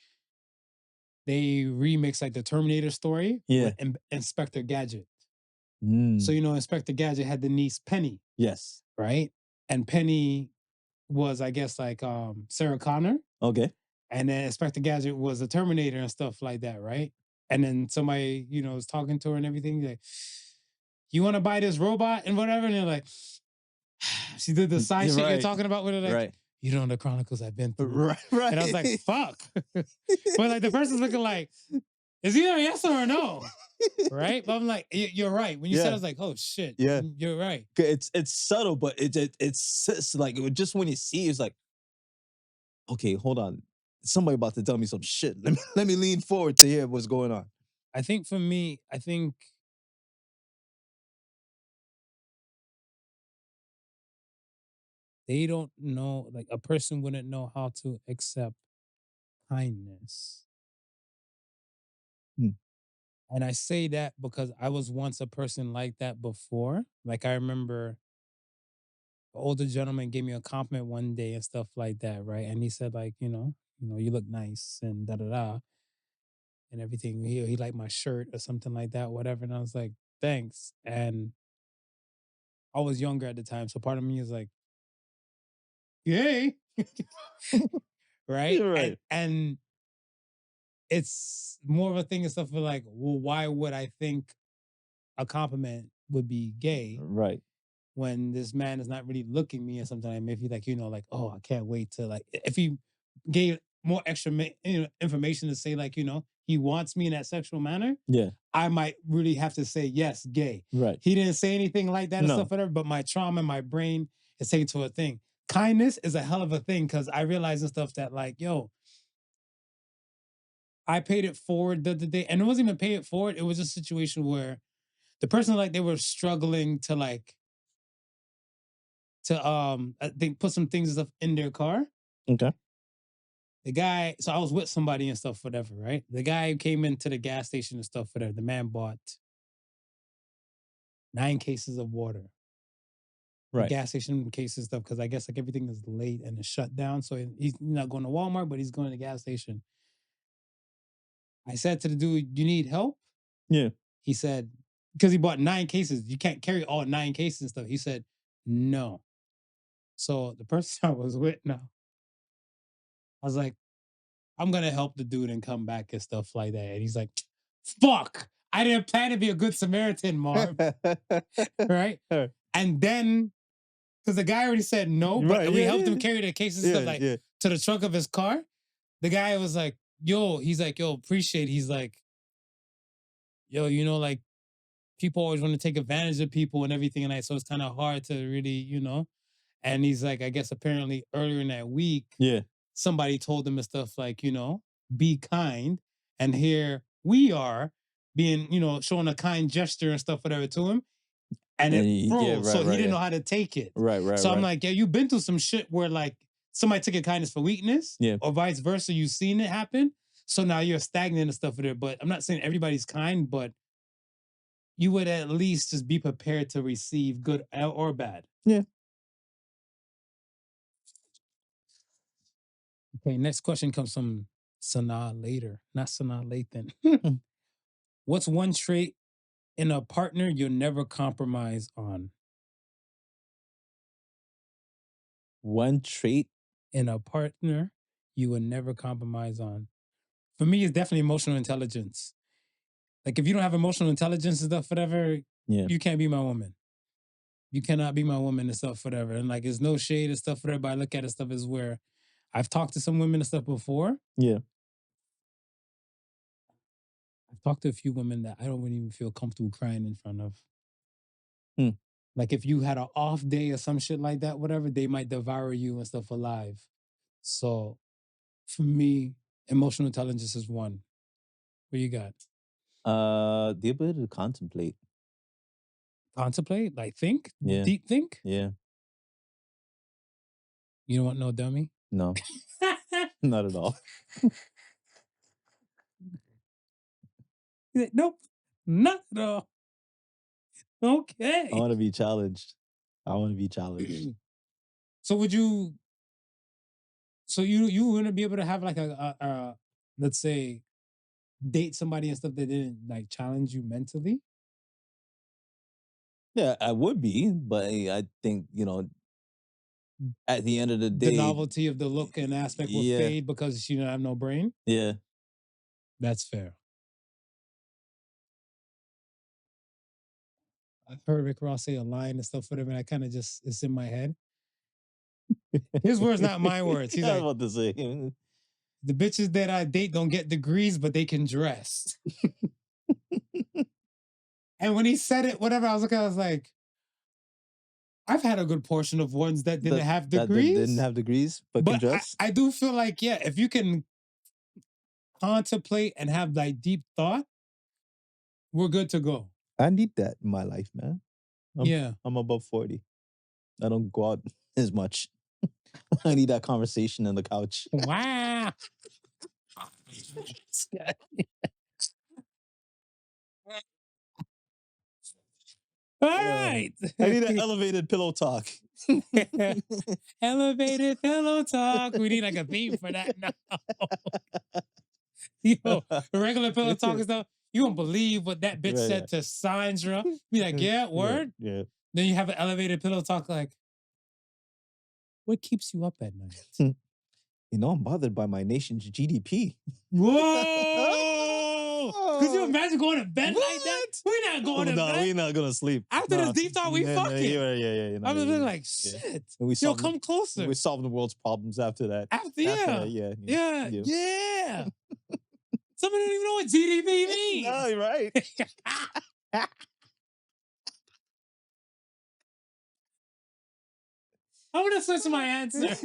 S1: they remix like the Terminator story with Inspector Gadget. So you know, Inspector Gadget had the niece Penny,
S3: Yes.
S1: right? And Penny was, I guess, like Sarah Connor.
S3: Okay.
S1: And then Inspector Gadget was a Terminator and stuff like that, right? And then somebody, you know, was talking to her and everything, like, you want to buy this robot and whatever? And they're like, she did the side shit you're talking about with her, like, you know the chronicles I've been through.
S3: Right.
S1: And I was like, fuck. But like the person's looking like, is either a yes or a no? Right? But I'm like, you're right. When you said, I was like, oh shit.
S3: Yeah.
S1: You're right.
S3: It's subtle, but it's like just when you see it, it's like, okay, hold on. Somebody about to tell me some shit. Let me lean forward to hear what's going on.
S1: I think for me, they don't know, like a person wouldn't know how to accept kindness.
S3: Mm.
S1: And I say that because I was once a person like that before. Like I remember an older gentleman gave me a compliment one day and stuff like that, right? And he said, like, you look nice and da da da and everything. He liked my shirt or something like that, whatever. And I was like, thanks. And I was younger at the time, so part of me is like, yay, right?
S3: You're
S1: And
S3: right.
S1: and it's more of a thing and stuff for like, well, why would I think a compliment would be gay
S3: Right.
S1: when this man is not really looking me or something? Like maybe like, like, oh, I can't wait to like if he gave more extra information to say like, he wants me in that sexual manner,
S3: Yeah.
S1: I might really have to say yes, gay.
S3: Right.
S1: He didn't say anything like that and
S3: No.
S1: stuff, whatever, but my trauma, my brain is taken to a thing. Kindness is a hell of a thing because I realize and stuff that like, yo, I paid it forward the other day, and it wasn't even pay it forward. It was a situation where the person like they were struggling to like I think put some things and stuff in their car.
S3: Okay.
S1: The guy, so I was with somebody and stuff, whatever, right? The guy came into the gas station and stuff, whatever. The man bought 9 cases of water. The
S3: Right.
S1: gas station cases stuff because I guess like everything is late and it's shut down. So he's not going to Walmart, but he's going to the gas station. I said to the dude, "You need help?"
S3: Yeah.
S1: He said, because he bought 9 cases. You can't carry all 9 cases and stuff. He said, no. So the person I was with now, I was like, I'm going to help the dude and come back and stuff like that. And he's like, fuck, I didn't plan to be a good Samaritan, Marv. Right? And then, because the guy already said no, but
S3: Right,
S1: we
S3: yeah,
S1: helped
S3: yeah.
S1: him carry the cases and stuff like to the trunk of his car. The guy was like, he's like, appreciate. He's like, like people always want to take advantage of people and everything. And so it's kind of hard to really, And he's like, I guess apparently earlier in that week, somebody told him and stuff like, be kind. And here we are being, showing a kind gesture and stuff, whatever to him. And it froze. So he didn't know how to take it.
S3: Right.
S1: So I'm like, you've been through some shit where like somebody took your kindness for weakness, or vice versa. You've seen it happen. So now you're stagnant and stuff with it. But I'm not saying everybody's kind, but you would at least just be prepared to receive good or bad.
S3: Yeah.
S1: Okay, next question comes from Sanaa later, not Sanaa Lathan. What's one trait in a partner you'll never compromise on?
S3: One trait
S1: in a partner you would never compromise on? For me, it's definitely emotional intelligence. Like if you don't have emotional intelligence and stuff, whatever, you can't be my woman. You cannot be my woman and stuff, whatever. And like, there's no shade and stuff, whatever. I look at it stuff is where I've talked to some women and stuff before.
S3: Yeah.
S1: I've talked to a few women that I don't even feel comfortable crying in front of. Like if you had an off day or some shit like that, whatever, they might devour you and stuff alive. So for me, emotional intelligence is one. What you got?
S3: The ability to contemplate.
S1: Contemplate? Like think?
S3: Yeah.
S1: Deep think?
S3: Yeah.
S1: You don't want no dummy?
S3: No. Not at all.
S1: Nope. Not at all. Okay.
S3: I want to be challenged.
S1: So would you? So you wouldn't be able to have like a let's say date somebody and stuff that didn't like challenge you mentally?
S3: Yeah, I would be, but I think, at the end of the day,
S1: The novelty of the look and aspect will fade because she don't have no brain?
S3: Yeah.
S1: That's fair. I've heard Rick Ross say a line and stuff, whatever, and I kind of just, it's in my head. His words, not my words. He's
S3: I was
S1: like,
S3: about to say.
S1: the bitches that I date don't get degrees, but they can dress. And when he said it, whatever, I was like, I've had a good portion of ones that didn't have degrees.
S3: That didn't have degrees, but can dress.
S1: I do feel like, if you can contemplate and have like deep thought, we're good to go.
S3: I need that in my life, man. I'm above 40. I don't go out as much. I need that conversation on the couch.
S1: Wow. All right.
S3: I need an elevated pillow talk.
S1: Elevated pillow talk. We need like a theme for that now. Yo, the regular pillow talk and stuff. You won't believe what that bitch said to Sandra. Be like, yeah, word.
S3: Yeah.
S1: Then you have an elevated pillow talk like, what keeps you up at night?
S3: You know, I'm bothered by my nation's GDP.
S1: Whoa! Could you imagine going to bed like that? We're not going to bed.
S3: We're not gonna sleep.
S1: After this deep talk, we fucking.
S3: Yeah.
S1: I was like, shit.
S3: And
S1: Yo, come closer.
S3: We're solving the world's problems after that.
S1: Yeah. Somebody don't even know what GDP means.
S3: No, you're right.
S1: I want to switch my answer.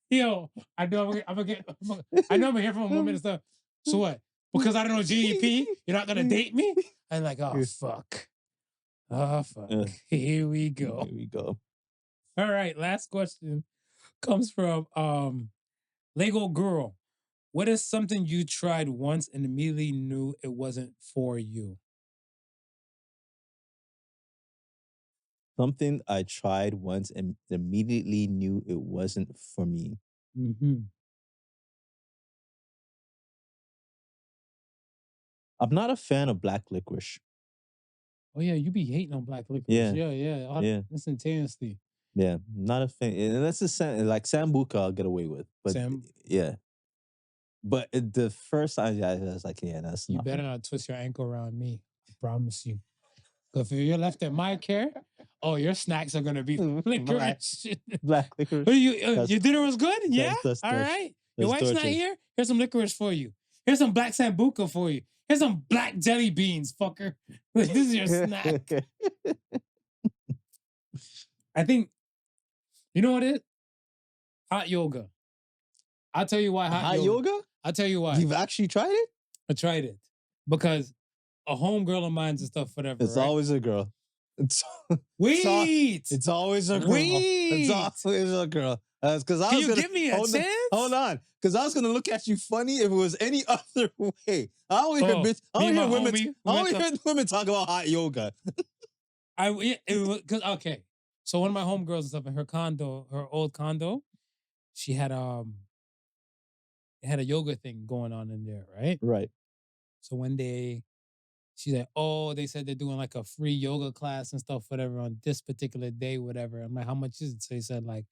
S1: Yo, I know I'm gonna hear from a woman and stuff. So what? Because I don't know GDP, you're not gonna date me? I'm like, oh fuck. Oh fuck. Here we go. All right, last question comes from Lego-Gurl. What is something you tried once and immediately knew it wasn't for you?
S3: Something I tried once and immediately knew it wasn't for me.
S1: Mm-hmm.
S3: I'm not a fan of black licorice.
S1: Oh yeah, you be hating on black licorice. Yeah. Instantaneously.
S3: Yeah, not a fan. And that's like Sambuca I'll get away with. But yeah. But the first time I was like, yeah, that's
S1: you better not twist your ankle around me. I promise you. If you're left at my care, your snacks are gonna be licorice.
S3: Black licorice.
S1: Your dinner was good? Yeah? All right. Your wife's not here? Here's some licorice for you. Here's some black Sambuca for you. Here's some black jelly beans, fucker. This is your snack. I think, you know what it is? Hot yoga. I'll tell you why hot yoga? I'll tell you why.
S3: You've actually tried it?
S1: I tried it. Because a homegirl of mine's and stuff, whatever.
S3: It's always a girl. It's always a girl. It's always a girl.
S1: Can you give me a chance?
S3: Hold on. Because I was going to look at you funny if it was any other way. I only hear women talk about hot yoga.
S1: Okay. So one of my homegirls and stuff in her condo, her old condo, she had it had a yoga thing going on in there, right?
S3: Right.
S1: So one day she's like, oh, they said they're doing like a free yoga class and stuff, whatever, on this particular day, whatever. I'm like, how much is it? So they said like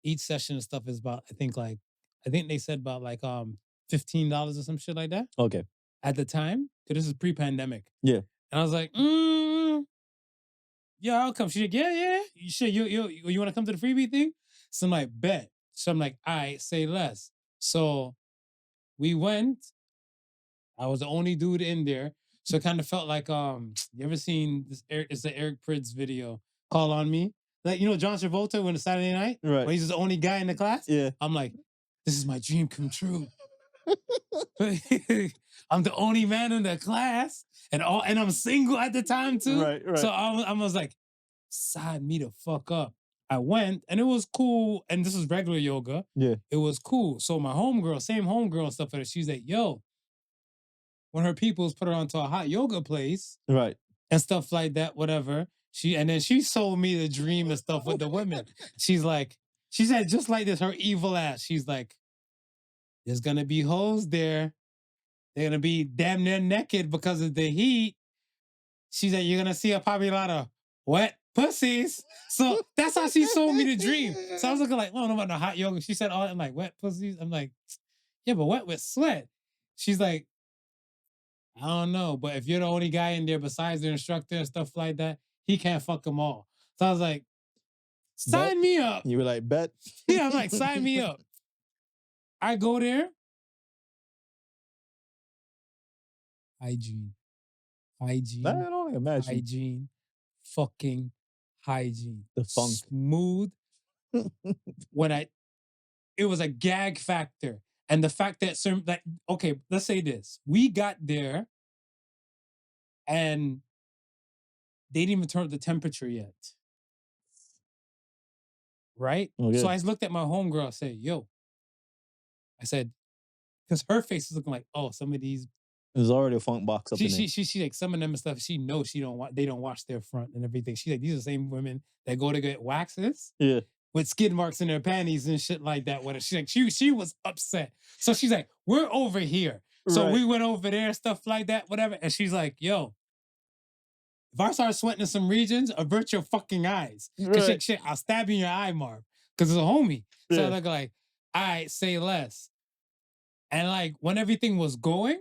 S1: each session and stuff is about, I think they said about like $15 or some shit like that.
S3: Okay.
S1: At the time, because this is pre-pandemic.
S3: Yeah.
S1: And I was like, yeah, I'll come. She's like, yeah. You want to come to the freebie thing? So I'm like, bet. So I'm like, all right, say less. So we went. I was the only dude in there. So it kind of felt like, you ever seen this? It's the Eric Prydz video, Call on Me. Like, you know, John Travolta when it's Saturday night?
S3: Right.
S1: When he's the only guy in the class?
S3: Yeah.
S1: I'm like, this is my dream come true. I'm the only man in the class, and I'm single at the time too.
S3: Right.
S1: So I was like, sign me the fuck up. I went, and it was cool. And this was regular yoga.
S3: Yeah.
S1: It was cool. So my homegirl, same homegirl and stuff like that, she's like, yo, when her peoples put her onto a hot yoga place,
S3: right,
S1: and stuff like that, whatever. Then she sold me the dream and stuff with the women. She said just like this, her evil ass. She's like, there's gonna be hoes there. They're gonna be damn near naked because of the heat. She said, you're gonna see probably a lot of wet pussies. So that's how she sold me the dream. So I was looking like, I don't know about the hot yoga. She said, I'm like, wet pussies? I'm like, yeah, but wet with sweat. She's like, I don't know, but if you're the only guy in there besides the instructor and stuff like that, he can't fuck them all. So I was like, sign me up.
S3: You were like, bet?
S1: Yeah, I'm like, sign me up. I go there. Hygiene.
S3: I don't imagine.
S1: Hygiene. Fucking hygiene.
S3: The funk.
S1: Smooth. It was a gag factor. And the fact that okay, let's say this. We got there and they didn't even turn up the temperature yet. Right?
S3: Okay.
S1: So I looked at my homegirl and said, yo. I said, because her face is looking like, oh, some of these
S3: There's already a funk box up in there.
S1: She like some of them and stuff. She knows they don't wash their front and everything. She's like, these are the same women that go to get waxes.
S3: Yeah.
S1: With skid marks in their panties and shit like that. With her. She's like, she was upset. So she's like, we're over here. So we went over there, stuff like that, whatever. And she's like, yo, if I start sweating in some regions, avert your fucking eyes. Because shit, I'll stab you in your eye, Marv. Because it's a homie. So I look like, all right, say less. And like when everything was going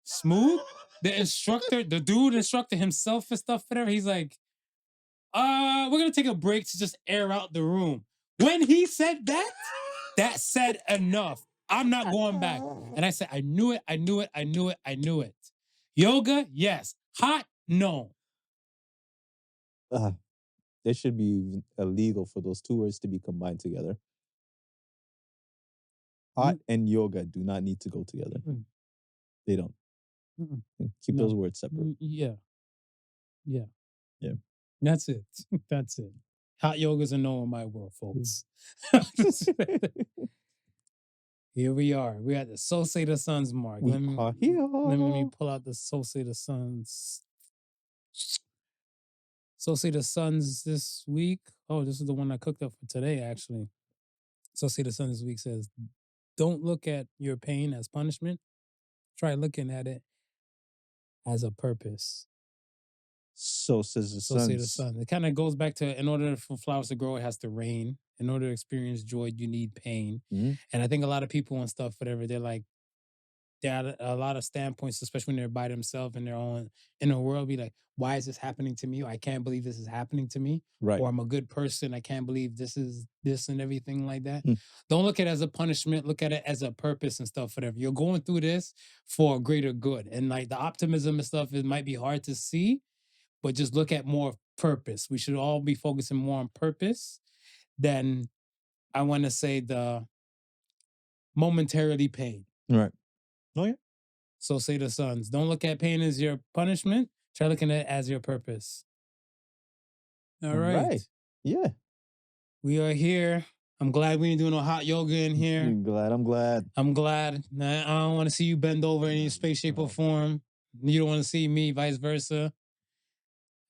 S1: smooth, the dude instructor himself and stuff, whatever, he's like, we're gonna take a break to just air out the room. When he said that, that said enough. I'm not going back. And I said, I knew it. Yoga, yes. Hot, no.
S3: It should be illegal for those two words to be combined together. Hot and yoga do not need to go together. They don't. Keep those words separate.
S1: Yeah. That's it. That's it. Hot yoga's a no in my world, folks. Here we are. We're at the So Say the Suns mark. Let me pull out the So Say the Suns. So Say the Suns this week. Oh, this is the one I cooked up for today, actually. So Say the Suns this week says, don't look at your pain as punishment. Try looking at it as a purpose.
S3: So says the
S1: So say the sun. It kind of goes back to, in order for flowers to grow, it has to rain. In order to experience joy, you need pain. And I think a lot of people and stuff, whatever, they're at a lot of standpoints, especially when they're by themselves in their own inner world, be like, why is this happening to me? I can't believe this is happening to me.
S3: Right.
S1: Or I'm a good person. I can't believe this is this and everything like that. Don't look at it as a punishment. Look at it as a purpose and stuff, whatever. You're going through this for a greater good. And like the optimism and stuff, it might be hard to see, but just look at more purpose. We should all be focusing more on purpose than, I want to say, the momentarily pain.
S3: Right. Oh, yeah.
S1: So say the Suns. Don't look at pain as your punishment. Try looking at it as your purpose. All right.
S3: Yeah.
S1: We are here. I'm glad we ain't doing no hot yoga in here.
S3: I'm glad.
S1: I'm glad. I don't want to see you bend over in any space, shape, or form. You don't want to see me, vice versa.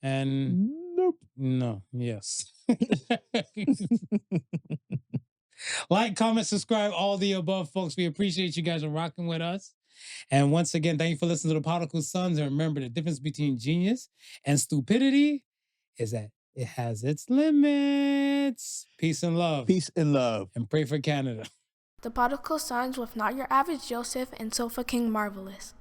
S1: And
S3: nope.
S1: No. Yes. Like, comment, subscribe, all the above, folks. We appreciate you guys for rocking with us. And once again, thank you for listening to the Podical Sons. And remember, the difference between genius and stupidity is that it has its limits. Peace and love.
S3: Peace and love.
S1: And pray for Canada.
S2: The Podical Sons with Not Your Average Joseph and Sofa King Marvelous.